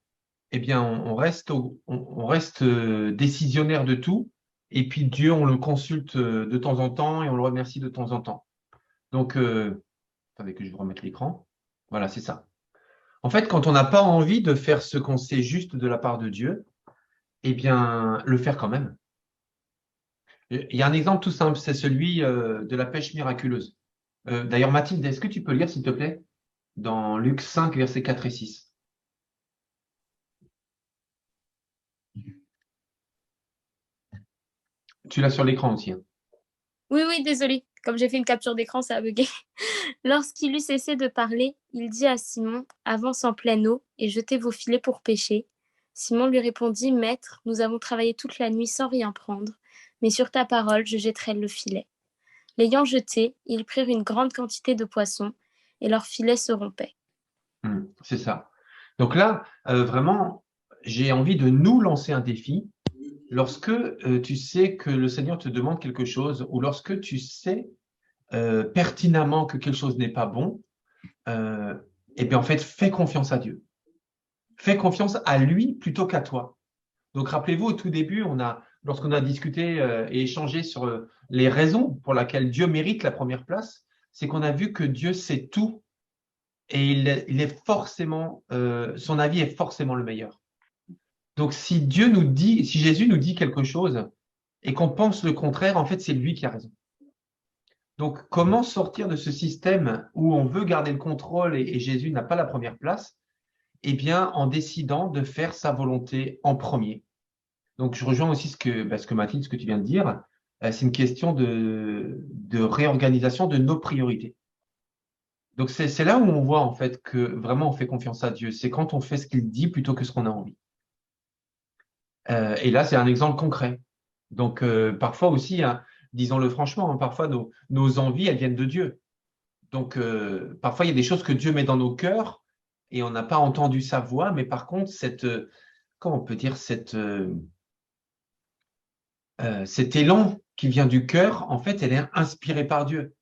eh bien, on reste décisionnaire de tout, et puis Dieu, on le consulte de temps en temps et on le remercie de temps en temps. Donc, attendez que je vous remette l'écran. Voilà, c'est ça. En fait, quand on n'a pas envie de faire ce qu'on sait juste de la part de Dieu, eh bien, le faire quand même. Il y a un exemple tout simple, c'est celui de la pêche miraculeuse. D'ailleurs, Mathilde, est-ce que tu peux lire, s'il te plaît, dans Luc 5, versets 4 et 6? Tu l'as sur l'écran aussi, hein. Oui, oui, désolé. Comme j'ai fait une capture d'écran, ça a bugué. Lorsqu'il eut cessé de parler, il dit à Simon, avance en pleine eau et jetez vos filets pour pêcher. Simon lui répondit, Maître, nous avons travaillé toute la nuit sans rien prendre, mais sur ta parole, je jetterai le filet. L'ayant jeté, ils prirent une grande quantité de poissons et leurs filets se rompaient. C'est ça. Donc là, vraiment, j'ai envie de nous lancer un défi. Lorsque tu sais que le Seigneur te demande quelque chose ou lorsque tu sais pertinemment que quelque chose n'est pas bon, et bien en fait, fais confiance à Dieu. Fais confiance à lui plutôt qu'à toi. Donc rappelez-vous, au tout début, lorsqu'on a discuté et échangé sur les raisons pour lesquelles Dieu mérite la première place, c'est qu'on a vu que Dieu sait tout et il est forcément, son avis est forcément le meilleur. Donc si Jésus nous dit quelque chose et qu'on pense le contraire, en fait, c'est lui qui a raison. Donc, comment sortir de ce système où on veut garder le contrôle et Jésus n'a pas la première place? Eh bien, en décidant de faire sa volonté en premier. Donc, je rejoins aussi ce que Mathilde, ce que tu viens de dire. C'est une question de réorganisation de nos priorités. Donc, c'est là où on voit en fait que vraiment on fait confiance à Dieu. C'est quand on fait ce qu'il dit plutôt que ce qu'on a envie. Et là, c'est un exemple concret. Donc, parfois aussi, hein, disons-le franchement, hein, parfois nos envies, elles viennent de Dieu. Donc, parfois, il y a des choses que Dieu met dans nos cœurs et on n'a pas entendu sa voix, mais par contre, comment on peut dire, cet élan qui vient du cœur, en fait, elle est inspirée par Dieu.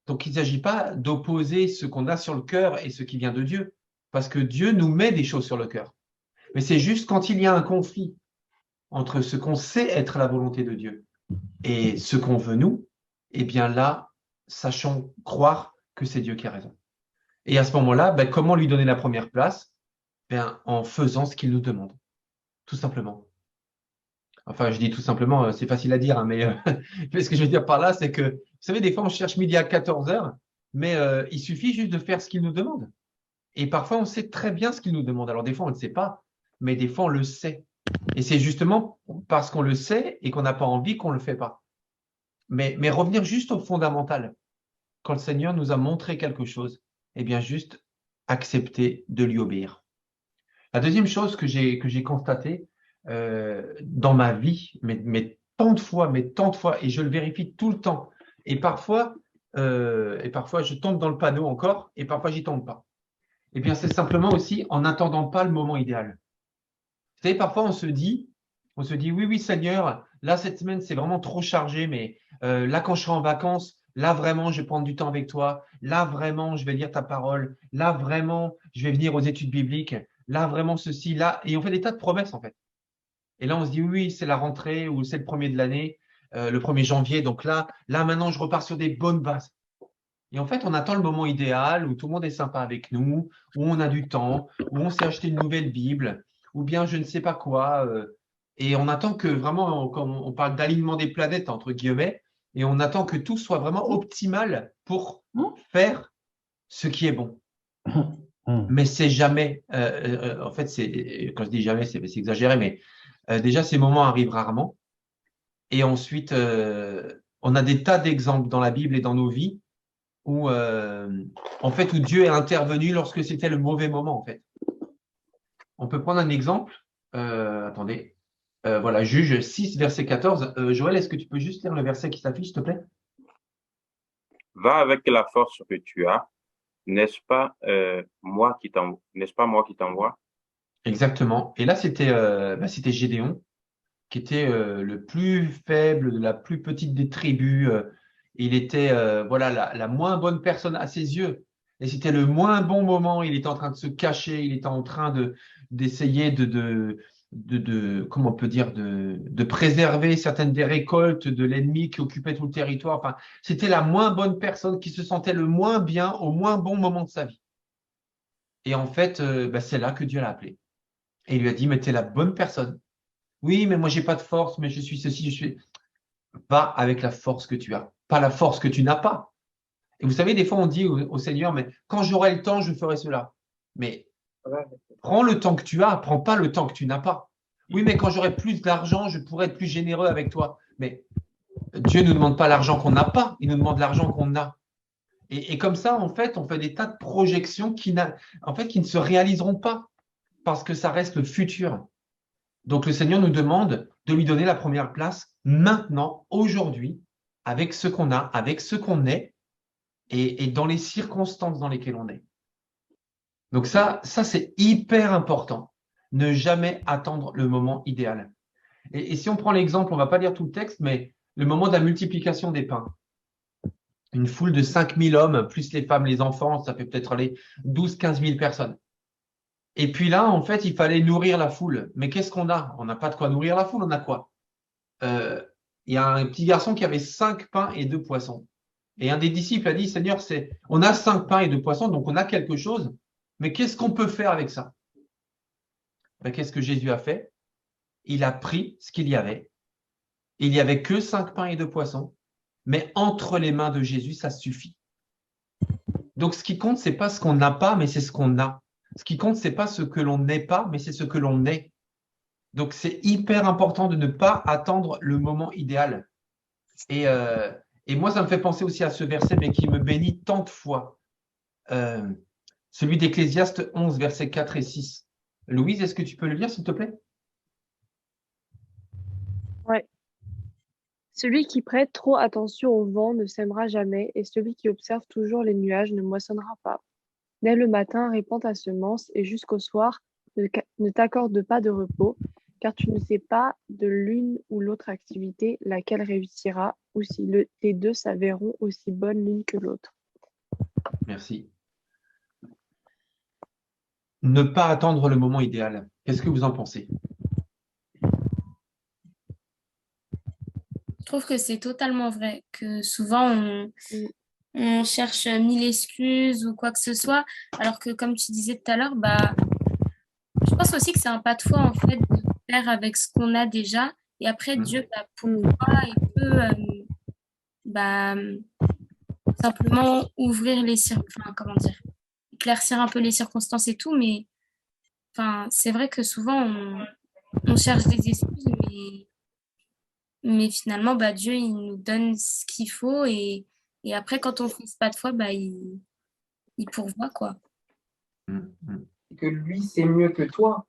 Donc, il ne s'agit pas d'opposer ce qu'on a sur le cœur et ce qui vient de Dieu, parce que Dieu nous met des choses sur le cœur. Mais c'est juste quand il y a un conflit entre ce qu'on sait être la volonté de Dieu et ce qu'on veut nous, eh bien là, sachons croire que c'est Dieu qui a raison. Et à ce moment-là, comment lui donner la première place? En faisant ce qu'il nous demande, tout simplement. Enfin, je dis tout simplement, c'est facile à dire, hein, mais ce que je veux dire par là, c'est que, vous savez, des fois, on cherche midi à 14 heures, mais il suffit juste de faire ce qu'il nous demande. Et parfois, on sait très bien ce qu'il nous demande. Alors, des fois, on ne le sait pas, mais des fois, on le sait. Et c'est justement parce qu'on le sait et qu'on n'a pas envie qu'on ne le fait pas. Mais revenir juste au fondamental. Quand le Seigneur nous a montré quelque chose, eh bien, juste accepter de lui obéir. La deuxième chose que j'ai constatée dans ma vie, mais tant de fois, et je le vérifie tout le temps, et parfois je tombe dans le panneau encore, et parfois j'y tombe pas. Eh bien, c'est simplement aussi en n'attendant pas le moment idéal. Vous savez, parfois on se dit, oui, oui, Seigneur, là cette semaine c'est vraiment trop chargé, mais là quand je serai en vacances, là vraiment je vais prendre du temps avec toi, là vraiment je vais lire ta parole, là vraiment je vais venir aux études bibliques, là vraiment ceci, là, et on fait des tas de promesses en fait. Et là on se dit oui, c'est la rentrée ou c'est le premier de l'année, le 1er janvier, donc là maintenant je repars sur des bonnes bases. Et en fait, on attend le moment idéal où tout le monde est sympa avec nous, où on a du temps, où on s'est acheté une nouvelle Bible, ou bien je ne sais pas quoi. Et on attend que vraiment, quand on parle d'alignement des planètes, entre guillemets, et on attend que tout soit vraiment optimal pour faire ce qui est bon. Mais c'est jamais, en fait, quand je dis jamais, c'est exagéré, mais déjà, ces moments arrivent rarement. Et ensuite, on a des tas d'exemples dans la Bible et dans nos vies où Dieu est intervenu lorsque c'était le mauvais moment, en fait. On peut prendre un exemple. Attendez. Voilà, Juge 6, verset 14. Joël, est-ce que tu peux juste lire le verset qui s'affiche, s'il te plaît? Va avec la force que tu as. N'est-ce pas moi qui t'envoie? Exactement. Et là, c'était Gédéon, qui était le plus faible, de la plus petite des tribus. Il était la moins bonne personne à ses yeux. Et c'était le moins bon moment. Il était en train de se cacher. Il était en train d'essayer comment on peut dire, de préserver certaines des récoltes de l'ennemi qui occupait tout le territoire. Enfin, c'était la moins bonne personne qui se sentait le moins bien au moins bon moment de sa vie. Et en fait, c'est là que Dieu l'a appelé. Et il lui a dit, mais t'es la bonne personne. Oui, mais moi, j'ai pas de force, mais je suis ceci, je suis. Va avec la force que tu as, pas la force que tu n'as pas. Et vous savez, des fois, on dit au Seigneur, mais quand j'aurai le temps, je ferai cela. Mais prends le temps que tu as, prends pas le temps que tu n'as pas. Oui, mais quand j'aurai plus d'argent, je pourrai être plus généreux avec toi. Mais Dieu ne nous demande pas l'argent qu'on n'a pas, il nous demande l'argent qu'on a. Et comme ça, en fait, on fait des tas de projections qui ne se réaliseront pas parce que ça reste le futur. Donc, le Seigneur nous demande de lui donner la première place maintenant, aujourd'hui, avec ce qu'on a, avec ce qu'on est et dans les circonstances dans lesquelles on est. Donc ça c'est hyper important. Ne jamais attendre le moment idéal. Et si on prend l'exemple, on ne va pas lire tout le texte, mais le moment de la multiplication des pains. Une foule de 5000 hommes, plus les femmes, les enfants, ça fait peut-être aller 12-15 000 personnes. Et puis là, en fait, il fallait nourrir la foule. Mais qu'est-ce qu'on a? On n'a pas de quoi nourrir la foule, on a quoi? Il y a un petit garçon qui avait 5 pains et 2 poissons. Et un des disciples a dit, Seigneur, on a 5 pains et 2 poissons, donc on a quelque chose, mais qu'est-ce qu'on peut faire avec ça? Ben, qu'est-ce que Jésus a fait? Il a pris ce qu'il y avait. Il n'y avait que 5 pains et 2 poissons, mais entre les mains de Jésus, ça suffit. Donc, ce qui compte, ce n'est pas ce qu'on n'a pas, mais c'est ce qu'on a. Ce qui compte, ce n'est pas ce que l'on n'est pas, mais c'est ce que l'on est. Donc, c'est hyper important de ne pas attendre le moment idéal. Et moi, ça me fait penser aussi à ce verset, mais qui me bénit tant de fois. Celui d'Ecclésiaste 11, versets 4 et 6. Louise, est-ce que tu peux le lire, s'il te plaît? Ouais. Celui qui prête trop attention au vent ne sèmera jamais, et celui qui observe toujours les nuages ne moissonnera pas. Dès le matin, répands ta semence, et jusqu'au soir, ne t'accorde pas de repos, car tu ne sais pas de l'une ou l'autre activité laquelle réussira, ou si les deux s'avéreront aussi bonnes l'une que l'autre. Merci. Ne pas attendre le moment idéal. Qu'est-ce que vous en pensez? Je trouve que c'est totalement vrai, que souvent on cherche 1000 excuses ou quoi que ce soit, alors que comme tu disais tout à l'heure, je pense aussi que c'est un pas de foi en fait de faire avec ce qu'on a déjà, et après Dieu, pour nous, il peut simplement ouvrir éclaircir un peu les circonstances et tout, mais c'est vrai que souvent on cherche des excuses, mais finalement, Dieu, il nous donne ce qu'il faut, et après, quand on fait ce pas de foi, il pourvoit, quoi. Que lui, c'est mieux que toi.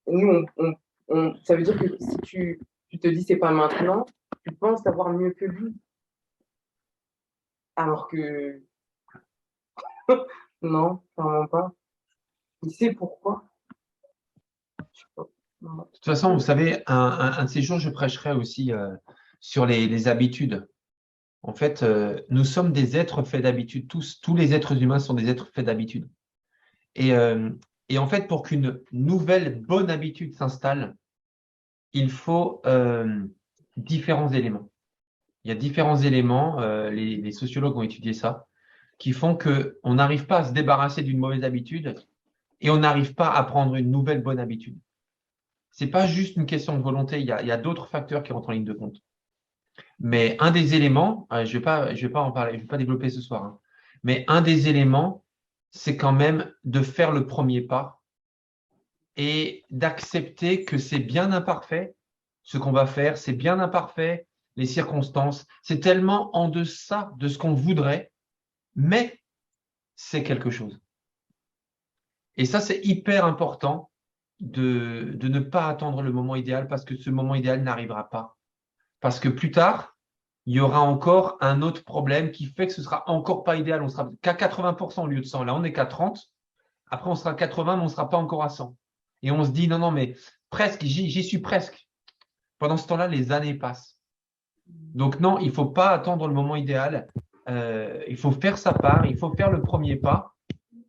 Nous, ça veut dire que si tu te dis c'est pas maintenant, tu penses savoir mieux que lui. Alors que non, vraiment pas. Il sait pourquoi. Je sais pas. De toute façon, vous savez, un de ces jours, je prêcherai aussi sur les habitudes. En fait, nous sommes des êtres faits d'habitude. Tous les êtres humains sont des êtres faits d'habitude. Et en fait, pour qu'une nouvelle bonne habitude s'installe, il faut différents éléments. Il y a différents éléments, les sociologues ont étudié ça, qui font qu'on n'arrive pas à se débarrasser d'une mauvaise habitude et on n'arrive pas à prendre une nouvelle bonne habitude. Ce n'est pas juste une question de volonté, il y a d'autres facteurs qui rentrent en ligne de compte. Mais un des éléments, je vais pas en parler, je ne vais pas développer ce soir, hein, mais un des éléments, c'est quand même de faire le premier pas et d'accepter que c'est bien imparfait, ce qu'on va faire, c'est bien imparfait, les circonstances, c'est tellement en deçà de ce qu'on voudrait, mais c'est quelque chose. Et ça, c'est hyper important de ne pas attendre le moment idéal parce que ce moment idéal n'arrivera pas. Parce que plus tard, il y aura encore un autre problème qui fait que ce sera encore pas idéal. On sera qu'à 80% au lieu de 100. Là, on est qu'à 30. Après, on sera à 80, mais on ne sera pas encore à 100. Et on se dit, non, mais presque, j'y suis presque. Pendant ce temps-là, les années passent. Donc non, il ne faut pas attendre le moment idéal. Il faut faire sa part, il faut faire le premier pas.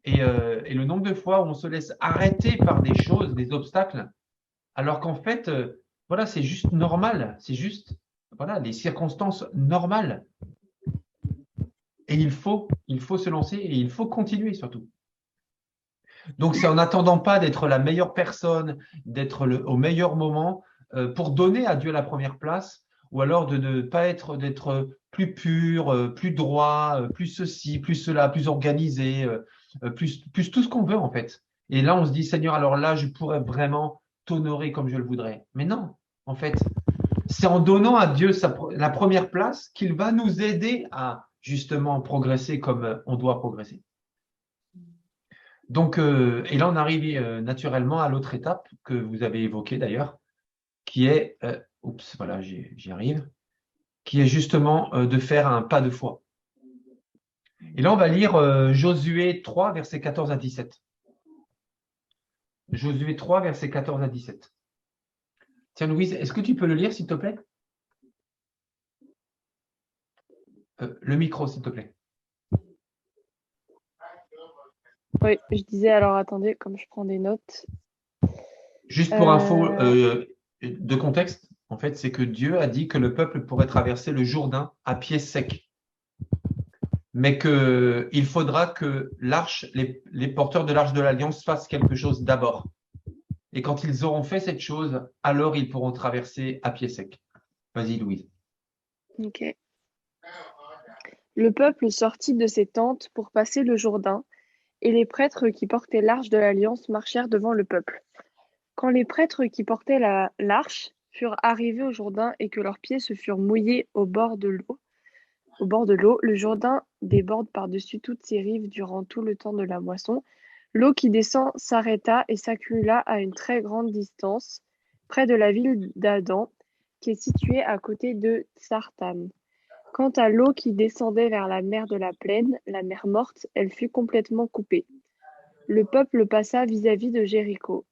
Et le nombre de fois où on se laisse arrêter par des choses, des obstacles, alors qu'en fait, voilà, c'est juste normal. C'est juste des circonstances normales. Et il faut se lancer et il faut continuer surtout. Donc, c'est en n'attendant pas d'être la meilleure personne, d'être au meilleur moment pour donner à Dieu la première place, ou alors de ne pas d'être plus pur, plus droit, plus ceci, plus cela, plus organisé, plus tout ce qu'on veut en fait. Et là, on se dit, Seigneur, alors là, je pourrais vraiment t'honorer comme je le voudrais. Mais non, en fait, C'est en donnant à Dieu la première place qu'il va nous aider à justement progresser comme on doit progresser. Donc, et là, on arrive naturellement à l'autre étape que vous avez évoquée d'ailleurs, qui est, voilà, j'y arrive, qui est justement de faire un pas de foi. Et là, on va lire Josué 3, versets 14 à 17. Josué 3, versets 14 à 17. Tiens, Louise, est-ce que tu peux le lire, s'il te plaît? Le micro, s'il te plaît. Oui, je disais, alors attendez, comme je prends des notes. Juste pour info de contexte, en fait, c'est que Dieu a dit que le peuple pourrait traverser le Jourdain à pied sec, mais qu'il faudra que les porteurs de l'arche de l'Alliance fassent quelque chose d'abord. Et quand ils auront fait cette chose, alors ils pourront traverser à pied sec. Vas-y, Louise. Ok. Le peuple sortit de ses tentes pour passer le Jourdain, et les prêtres qui portaient l'arche de l'Alliance marchèrent devant le peuple. Quand les prêtres qui portaient l'arche furent arrivés au Jourdain et que leurs pieds se furent mouillés au bord de l'eau, le Jourdain déborde par-dessus toutes ses rives durant tout le temps de la moisson. L'eau qui descend s'arrêta et s'accumula à une très grande distance, près de la ville d'Adam, qui est située à côté de Tsartan. Quant à l'eau qui descendait vers la mer de la plaine, la mer morte, elle fut complètement coupée. Le peuple passa vis-à-vis de Jéricho.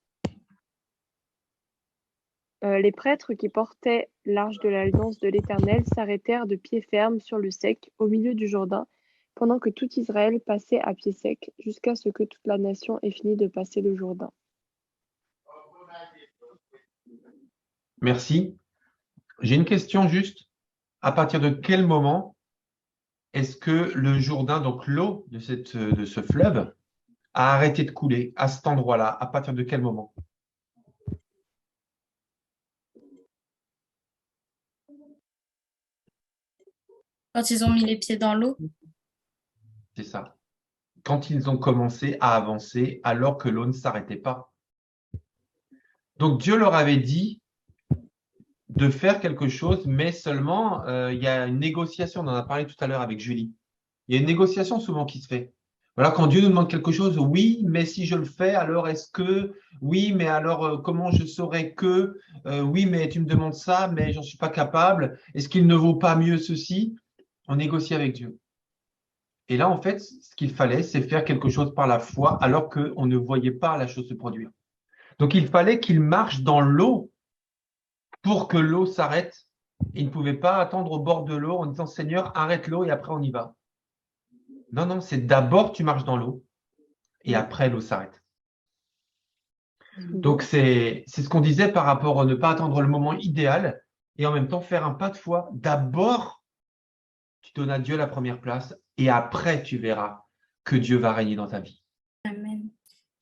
Les prêtres qui portaient l'arche de l'alliance de l'Éternel s'arrêtèrent de pied ferme sur le sec, au milieu du Jourdain, pendant que tout Israël passait à pied sec, jusqu'à ce que toute la nation ait fini de passer le Jourdain. Merci. J'ai une question juste. À partir de quel moment est-ce que le Jourdain, donc l'eau de ce fleuve, a arrêté de couler à cet endroit-là? À partir de quel moment? Quand ils ont mis les pieds dans l'eau. C'est ça. Quand ils ont commencé à avancer alors que l'eau ne s'arrêtait pas. Donc Dieu leur avait dit de faire quelque chose, mais seulement il y a une négociation. On en a parlé tout à l'heure avec Julie. Il y a une négociation souvent qui se fait. Voilà, quand Dieu nous demande quelque chose, oui, mais si je le fais, alors est-ce que, oui, mais alors comment je saurais que, oui, mais tu me demandes ça, mais j'en suis pas capable. Est-ce qu'il ne vaut pas mieux ceci? On négocie avec Dieu. Et là, en fait, ce qu'il fallait, c'est faire quelque chose par la foi, alors qu'on ne voyait pas la chose se produire. Donc, il fallait qu'il marche dans l'eau pour que l'eau s'arrête. Il ne pouvait pas attendre au bord de l'eau en disant, Seigneur, arrête l'eau et après on y va. Non, non, c'est d'abord tu marches dans l'eau et après l'eau s'arrête. Donc, c'est ce qu'on disait par rapport à ne pas attendre le moment idéal et en même temps faire un pas de foi. D'abord, tu donnes à Dieu la première place et après, tu verras que Dieu va régner dans ta vie. Amen.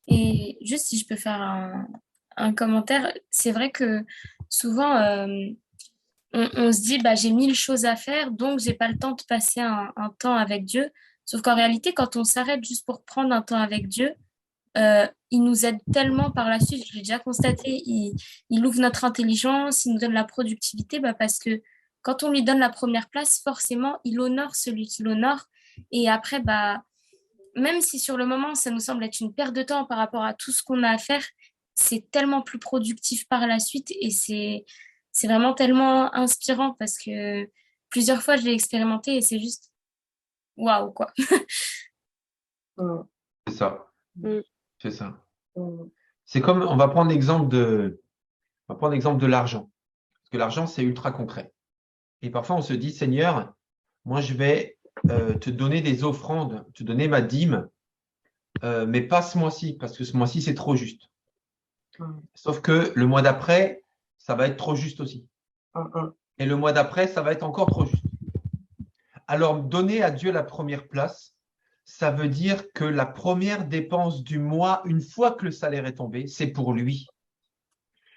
Et juste si je peux faire un commentaire, c'est vrai que souvent, on se dit, bah, j'ai 1000 choses à faire, donc j'ai pas le temps de passer un temps avec Dieu. Sauf qu'en réalité, quand on s'arrête juste pour prendre un temps avec Dieu, il nous aide tellement par la suite. Je l'ai déjà constaté, il ouvre notre intelligence, il nous donne la productivité, bah, parce que quand on lui donne la première place, forcément, il honore celui qui l'honore. Et après, bah, même si sur le moment, ça nous semble être une perte de temps par rapport à tout ce qu'on a à faire, c'est tellement plus productif par la suite et c'est vraiment tellement inspirant parce que plusieurs fois, je l'ai expérimenté et c'est juste waouh, quoi. C'est ça. Mm. C'est ça. C'est comme, on va prendre l'exemple de l'argent. Parce que l'argent, c'est ultra concret. Et parfois, on se dit, Seigneur, moi, je vais te donner des offrandes, te donner ma dîme, mais pas ce mois-ci, parce que ce mois-ci, c'est trop juste. Sauf que le mois d'après, ça va être trop juste aussi. Et le mois d'après, ça va être encore trop juste. Alors, donner à Dieu la première place, ça veut dire que la première dépense du mois, une fois que le salaire est tombé, c'est pour lui.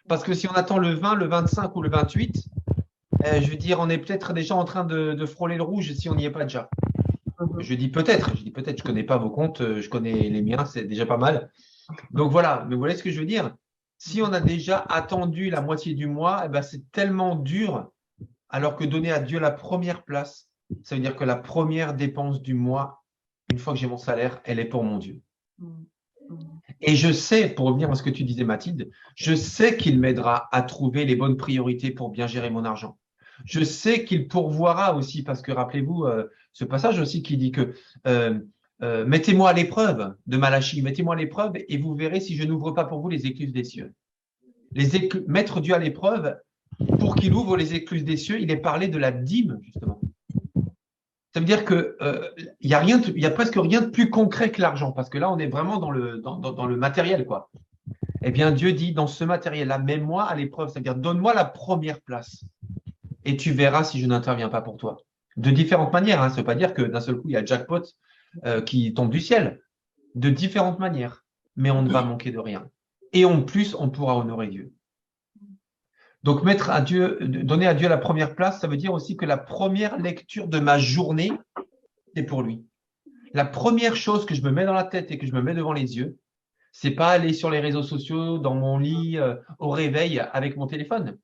Parce que si on attend le 20, le 25 ou le 28, je veux dire, on est peut-être déjà en train de frôler le rouge si on n'y est pas déjà. Je dis peut-être, je ne connais pas vos comptes, je connais les miens, c'est déjà pas mal. Donc voilà, mais vous voyez ce que je veux dire? Si on a déjà attendu la moitié du mois, eh ben, c'est tellement dur, alors que donner à Dieu la première place, ça veut dire que la première dépense du mois, une fois que j'ai mon salaire, elle est pour mon Dieu. Et je sais, pour revenir à ce que tu disais, Mathilde, je sais qu'il m'aidera à trouver les bonnes priorités pour bien gérer mon argent. Je sais qu'il pourvoira aussi, parce que rappelez-vous ce passage aussi qui dit que mettez-moi à l'épreuve de Malachie, mettez-moi à l'épreuve et vous verrez si je n'ouvre pas pour vous les écluses des cieux. Mettre Dieu à l'épreuve, pour qu'il ouvre les écluses des cieux, il est parlé de la dîme, justement. Ça veut dire que il y a presque rien de plus concret que l'argent, parce que là, on est vraiment dans le matériel, quoi. Eh bien, Dieu dit, dans ce matériel-là, mets-moi à l'épreuve, c'est-à-dire donne-moi la première place, et tu verras si je n'interviens pas pour toi. De différentes manières, hein. Ça ne veut pas dire que d'un seul coup, il y a jackpot qui tombe du ciel. De différentes manières, mais on ne va manquer de rien. Et en plus, on pourra honorer Dieu. Donc, donner à Dieu la première place, ça veut dire aussi que la première lecture de ma journée, c'est pour lui. La première chose que je me mets dans la tête et que je me mets devant les yeux, c'est pas aller sur les réseaux sociaux, dans mon lit, au réveil avec mon téléphone.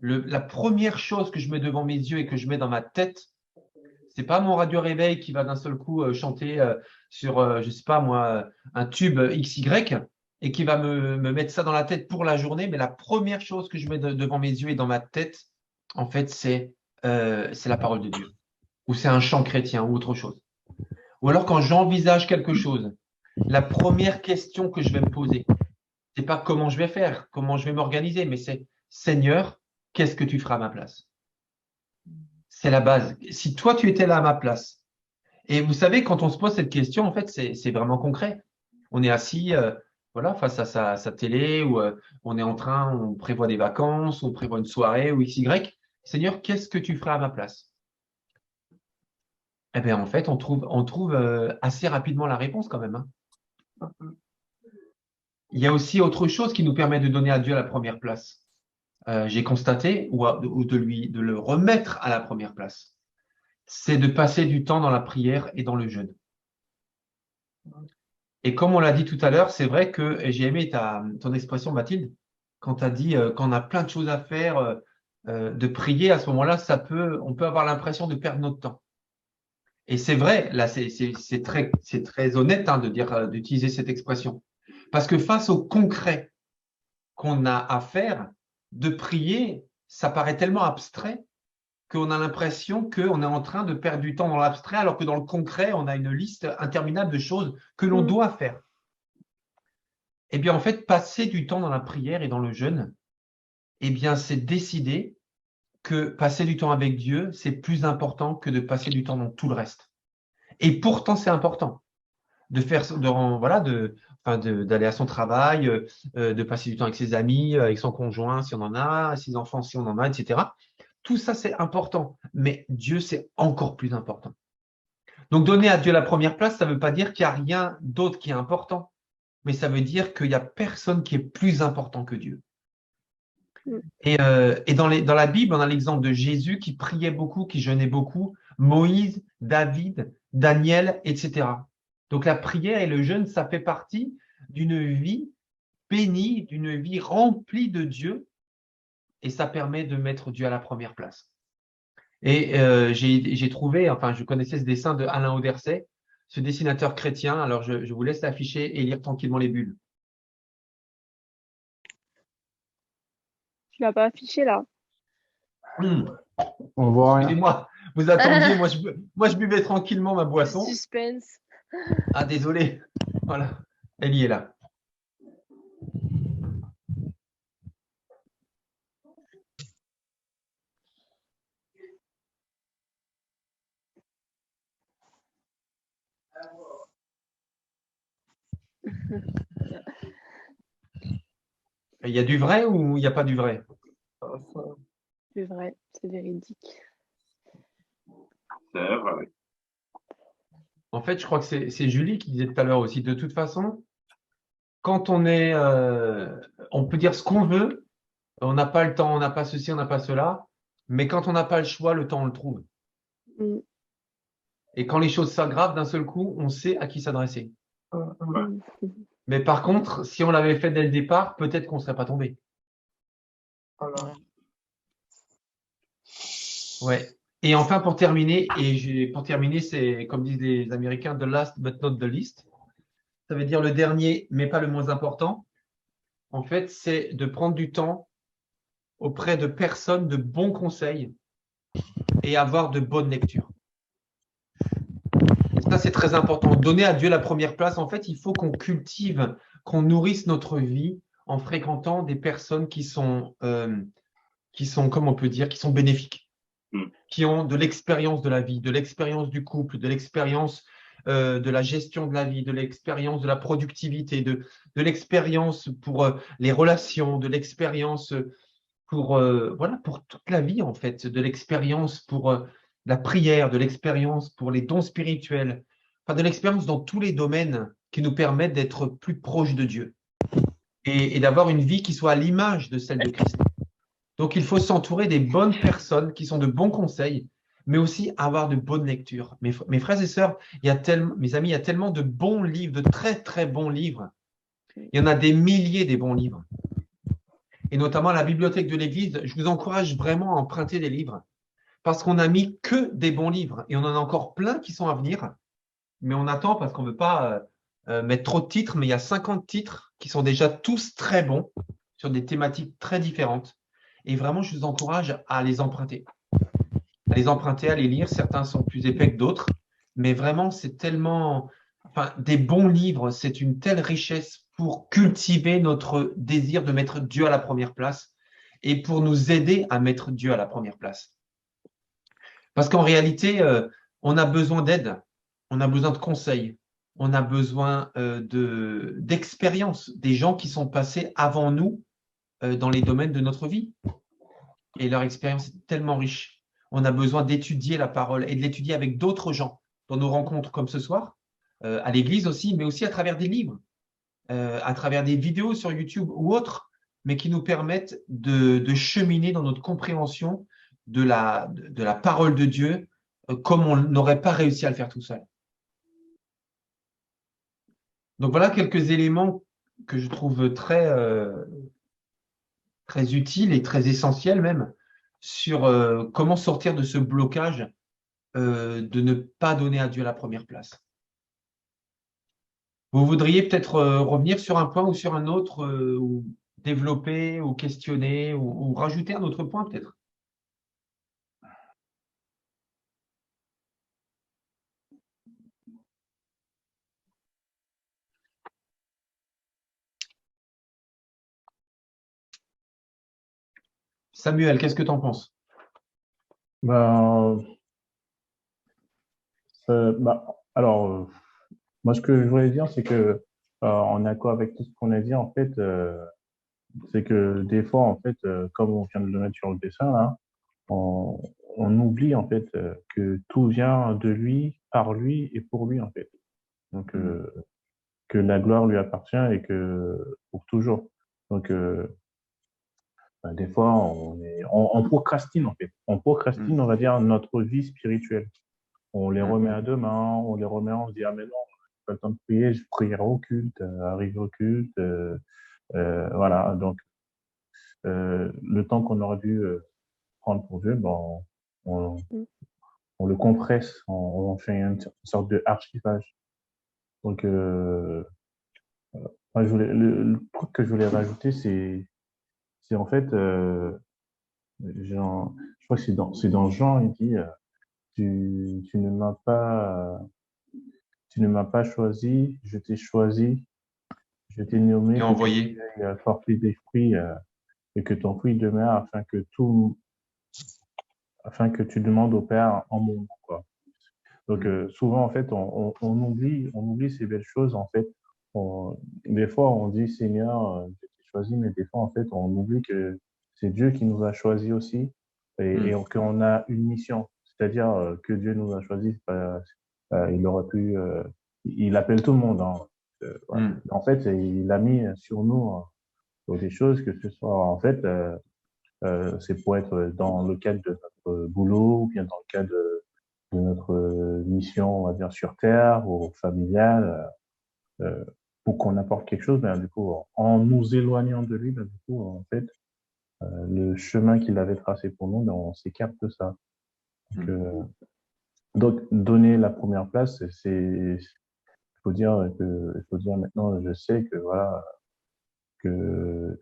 La première chose que je mets devant mes yeux et que je mets dans ma tête, c'est pas mon radio réveil qui va d'un seul coup chanter sur, je sais pas moi, un tube XY et qui va me mettre ça dans la tête pour la journée. Mais la première chose que je mets devant mes yeux et dans ma tête, en fait, c'est la parole de Dieu. Ou c'est un chant chrétien ou autre chose. Ou alors quand j'envisage quelque chose, la première question que je vais me poser, c'est pas comment je vais faire, comment je vais m'organiser, mais c'est Seigneur, qu'est-ce que tu feras à ma place? C'est la base. Si toi, tu étais là à ma place, et vous savez, quand on se pose cette question, en fait, c'est vraiment concret. On est assis voilà, face à sa télé, ou on prévoit des vacances, on prévoit une soirée, ou XY. Seigneur, qu'est-ce que tu feras à ma place? Eh bien, en fait, on trouve assez rapidement la réponse quand même, hein. Il y a aussi autre chose qui nous permet de donner à Dieu la première place. J'ai constaté, ou de le remettre à la première place, c'est de passer du temps dans la prière et dans le jeûne. Et comme on l'a dit tout à l'heure, c'est vrai que et j'ai aimé ton expression, Mathilde, quand tu as dit qu'on a plein de choses à faire, de prier, à ce moment-là, on peut avoir l'impression de perdre notre temps. Et c'est vrai, là, c'est très honnête hein, d'utiliser cette expression. Parce que face au concret qu'on a à faire, de prier, ça paraît tellement abstrait qu'on a l'impression qu'on est en train de perdre du temps dans l'abstrait, alors que dans le concret, on a une liste interminable de choses que l'on doit faire. Eh bien, en fait, passer du temps dans la prière et dans le jeûne, eh bien, c'est décider que passer du temps avec Dieu, c'est plus important que de passer du temps dans tout le reste. Et pourtant, c'est important d'aller à son travail, de passer du temps avec ses amis, avec son conjoint si on en a, ses enfants si on en a, etc. Tout ça, c'est important, mais Dieu, c'est encore plus important. Donc, donner à Dieu la première place, ça ne veut pas dire qu'il n'y a rien d'autre qui est important, mais ça veut dire qu'il n'y a personne qui est plus important que Dieu. Et dans la Bible, on a l'exemple de Jésus qui priait beaucoup, qui jeûnait beaucoup, Moïse, David, Daniel, etc. Donc, la prière et le jeûne, ça fait partie d'une vie bénie, d'une vie remplie de Dieu, et ça permet de mettre Dieu à la première place. Et j'ai trouvé, enfin, je connaissais ce dessin de Alain Auderset, ce dessinateur chrétien. Alors, je vous laisse l'afficher et lire tranquillement les bulles. Tu l'as pas affiché là. On voit rien. Excusez-moi, vous attendiez, moi je buvais tranquillement ma boisson. Suspense. Ah, désolé. Voilà, elle y est là. Il y a du vrai ou il n'y a pas du vrai? C'est vrai, c'est véridique. C'est vrai. En fait, je crois que c'est Julie qui disait tout à l'heure aussi. De toute façon, quand on peut dire ce qu'on veut, on n'a pas le temps, on n'a pas ceci, on n'a pas cela, mais quand on n'a pas le choix, le temps, on le trouve. Mm. Et quand les choses s'aggravent d'un seul coup, on sait à qui s'adresser. Mm. Mais par contre, si on l'avait fait dès le départ, peut-être qu'on ne serait pas tombé. Voilà. Ouais. Et enfin, pour terminer, c'est comme disent les Américains, the last but not the least. Ça veut dire le dernier, mais pas le moins important. En fait, c'est de prendre du temps auprès de personnes de bons conseils et avoir de bonnes lectures. Et ça, c'est très important. Donner à Dieu la première place. En fait, il faut qu'on cultive, qu'on nourrisse notre vie en fréquentant des personnes qui sont, comme on peut dire, qui sont bénéfiques, Mm. qui ont de l'expérience de la vie, de l'expérience du couple, de l'expérience de la gestion de la vie, de l'expérience de la productivité, de l'expérience pour les relations, de l'expérience pour, voilà, pour toute la vie, en fait, de l'expérience pour la prière, de l'expérience pour les dons spirituels, enfin, de l'expérience dans tous les domaines qui nous permettent d'être plus proches de Dieu et d'avoir une vie qui soit à l'image de celle de Christ. Donc, il faut s'entourer des bonnes personnes qui sont de bons conseils, mais aussi avoir de bonnes lectures. Mes frères et sœurs, mes amis, il y a tellement de bons livres, de très, très bons livres. Il y en a des milliers des bons livres. Et notamment à la bibliothèque de l'Église, je vous encourage vraiment à emprunter des livres parce qu'on n'a mis que des bons livres et on en a encore plein qui sont à venir, mais on attend parce qu'on ne veut pas mettre trop de titres, mais il y a 50 titres qui sont déjà tous très bons sur des thématiques très différentes. Et vraiment, je vous encourage à les emprunter. À les emprunter, à les lire. Certains sont plus épais que d'autres, mais vraiment, c'est tellement… Enfin, des bons livres, c'est une telle richesse pour cultiver notre désir de mettre Dieu à la première place et pour nous aider à mettre Dieu à la première place. Parce qu'en réalité, on a besoin d'aide, on a besoin de conseils, on a besoin d'expérience, des gens qui sont passés avant nous dans les domaines de notre vie. Et leur expérience est tellement riche. On a besoin d'étudier la parole et de l'étudier avec d'autres gens dans nos rencontres comme ce soir, à l'église aussi, mais aussi à travers des livres, à travers des vidéos sur YouTube ou autres, mais qui nous permettent de cheminer dans notre compréhension de la parole de Dieu comme on n'aurait pas réussi à le faire tout seul. Donc voilà quelques éléments que je trouve très utiles et très essentiels même sur comment sortir de ce blocage de ne pas donner à Dieu la première place. Vous voudriez peut-être revenir sur un point ou sur un autre, ou développer ou questionner ou rajouter un autre point peut-être? Samuel, qu'est-ce que tu en penses? Ben, moi, ce que je voulais dire, c'est que, en accord avec tout ce qu'on a dit, en fait, c'est que des fois, en fait, comme on vient de le mettre sur le dessin, là, on, on oublie, en fait, que tout vient de lui, par lui et pour lui, en fait. Donc, que la gloire lui appartient et que pour toujours. Donc, des fois, on procrastine, en fait. On procrastine, on va dire, notre vie spirituelle. On les remet à demain, on les remet, on se dit, ah, mais non, j'ai pas le temps de prier, je prierai au culte, arrive au culte, voilà. Donc, le temps qu'on aurait dû prendre pour Dieu, bon, on, on le compresse, on fait une sorte de archivage. Donc, moi, le truc que je voulais rajouter, c'est en fait, je crois que c'est dans Jean, il dit, tu ne m'as pas, tu ne m'as pas choisi, je t'ai choisi, je t'ai nommé Et pour que envoyer. tu ailles porter des fruits et que ton fruit demeure afin que tu demandes au Père en mon nom, quoi. Donc souvent en fait on oublie ces belles choses en fait. Des fois on dit Seigneur, je t'ai choisi, mais des fois en fait on oublie que c'est Dieu qui nous a choisis aussi et qu'on a une mission. C'est-à-dire que Dieu nous a choisis. Il aurait pu, il appelle tout le monde, hein. Voilà. En fait, il a mis sur nous des choses que ce soit en fait, c'est pour être dans le cadre de notre boulot ou bien dans le cadre de notre mission, on va dire sur Terre ou familiale. pour qu'on apporte quelque chose, ben, du coup, en nous éloignant de lui, ben, du coup, en fait, le chemin qu'il avait tracé pour nous, ben, on s'écarte de ça. Donc, donner la première place, il faut dire maintenant, je sais que voilà, que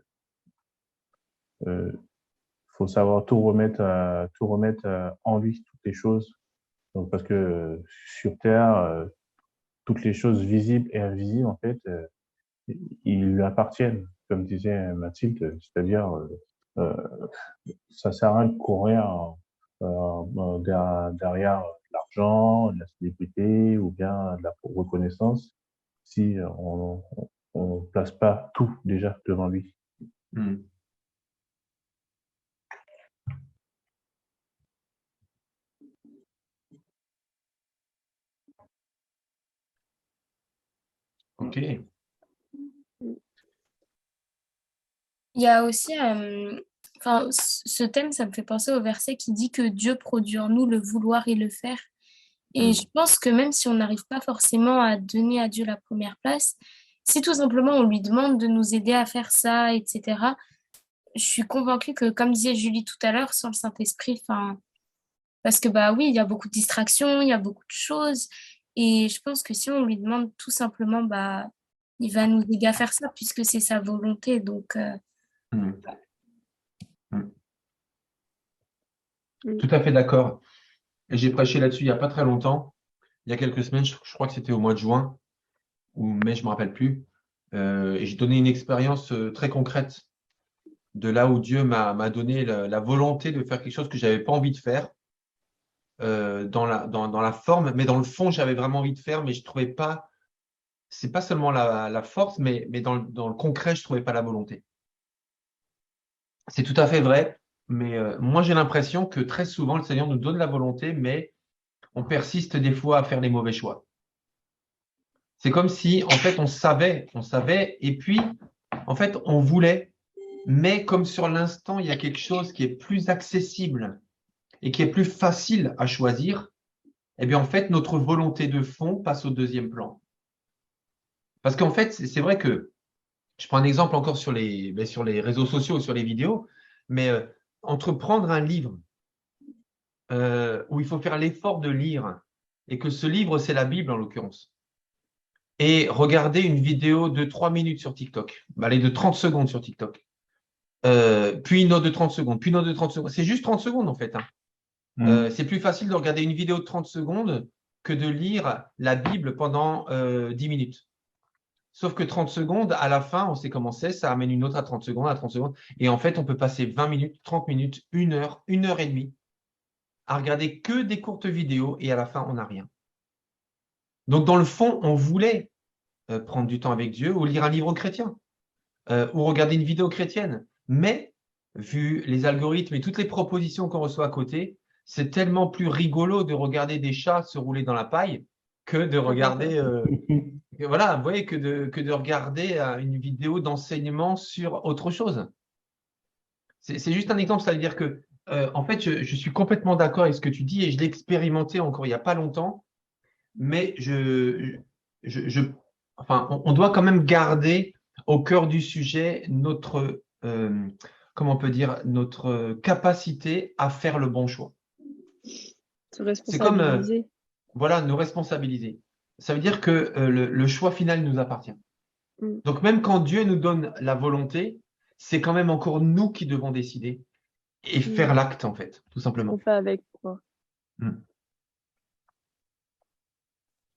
faut savoir tout remettre en lui, toutes les choses. Donc, parce que sur Terre, toutes les choses visibles et invisibles, en fait, ils lui appartiennent, comme disait Mathilde, c'est-à-dire, ça sert à rien de courir derrière l'argent, la célébrité ou bien de la reconnaissance si on place pas tout déjà devant lui. Hmm. Ok. Il y a aussi, enfin, ce thème, ça me fait penser au verset qui dit que Dieu produit en nous le vouloir et le faire. Et je pense que même si on n'arrive pas forcément à donner à Dieu la première place, si tout simplement on lui demande de nous aider à faire ça, etc., je suis convaincue que, comme disait Julie tout à l'heure, sans le Saint-Esprit, enfin, parce que bah oui, il y a beaucoup de distractions, il y a beaucoup de choses, et je pense que si on lui demande tout simplement, bah, il va nous aider à faire ça puisque c'est sa volonté. Donc, Hmm. Tout à fait d'accord. Et j'ai prêché là-dessus il n'y a pas très longtemps, il y a quelques semaines, je crois que c'était au mois de juin ou mai, je ne me rappelle plus. Et j'ai donné une expérience très concrète de là où Dieu m'a donné la volonté de faire quelque chose que je n'avais pas envie de faire dans la forme, mais dans le fond, j'avais vraiment envie de faire, mais je trouvais pas, c'est pas seulement la force, mais dans le concret, je trouvais pas la volonté. C'est tout à fait vrai, mais moi j'ai l'impression que très souvent, le Seigneur nous donne la volonté, mais on persiste des fois à faire les mauvais choix. C'est comme si, en fait, on savait, et puis, en fait, on voulait, mais comme sur l'instant, il y a quelque chose qui est plus accessible et qui est plus facile à choisir, eh bien, en fait, notre volonté de fond passe au deuxième plan. Parce qu'en fait, c'est vrai que, je prends un exemple encore sur les réseaux sociaux, sur les vidéos, mais entreprendre un livre où il faut faire l'effort de lire, et que ce livre, c'est la Bible en l'occurrence, et regarder une vidéo de 3 minutes sur TikTok, allez, de 30 secondes sur TikTok, puis une autre de 30 secondes, puis une autre de 30 secondes. C'est juste 30 secondes en fait. C'est plus facile de regarder une vidéo de 30 secondes que de lire la Bible pendant 10 minutes. Sauf que 30 secondes, à la fin, on sait comment c'est, ça amène une autre à 30 secondes, à 30 secondes. Et en fait, on peut passer 20 minutes, 30 minutes, 1 heure et demie à regarder que des courtes vidéos et à la fin, on n'a rien. Donc, dans le fond, on voulait prendre du temps avec Dieu ou lire un livre chrétien ou regarder une vidéo chrétienne. Mais, vu les algorithmes et toutes les propositions qu'on reçoit à côté, c'est tellement plus rigolo de regarder des chats se rouler dans la paille que de regarder, voilà, vous voyez, que de regarder une vidéo d'enseignement sur autre chose. C'est juste un exemple, ça veut dire que, en fait, je suis complètement d'accord avec ce que tu dis et je l'ai expérimenté encore il n'y a pas longtemps, mais enfin, on doit quand même garder au cœur du sujet notre, comment on peut dire, notre capacité à faire le bon choix. Se C'est comme, responsabiliser. voilà, nous responsabiliser. Ça veut dire que le choix final nous appartient. Donc même quand Dieu nous donne la volonté, c'est quand même encore nous qui devons décider et faire l'acte en fait, tout simplement. On fait avec quoi.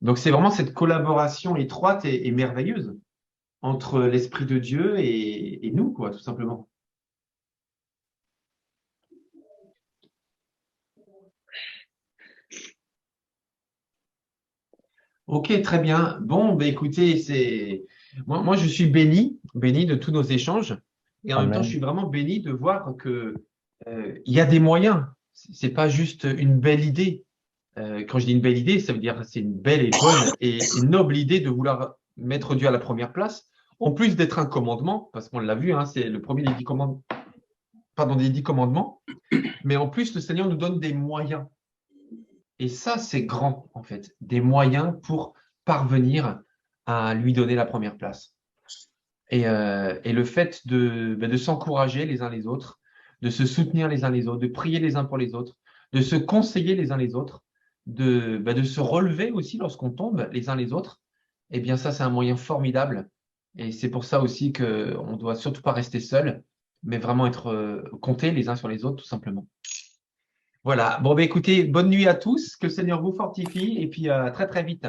Donc c'est vraiment cette collaboration étroite et merveilleuse entre l'Esprit de Dieu et nous, quoi, tout simplement. Ok, très bien. Bon, ben écoutez, moi je suis béni de tous nos échanges, et en même temps je suis vraiment béni de voir que il y a des moyens. C'est pas juste une belle idée. Quand je dis une belle idée, ça veut dire c'est une belle et bonne et noble idée de vouloir mettre Dieu à la première place, en plus d'être un commandement, parce qu'on l'a vu, hein, c'est le premier des 10 commandements, mais en plus le Seigneur nous donne des moyens. Et ça, c'est grand, en fait, des moyens pour parvenir à lui donner la première place. Et le fait de s'encourager les uns les autres, de se soutenir les uns les autres, de prier les uns pour les autres, de se conseiller les uns les autres, de se relever aussi lorsqu'on tombe les uns les autres, eh bien ça, c'est un moyen formidable. Et c'est pour ça aussi qu'on ne doit surtout pas rester seul, mais vraiment être comptés les uns sur les autres, tout simplement. Voilà. Bon, écoutez, bonne nuit à tous, que le Seigneur vous fortifie, et puis à très très vite.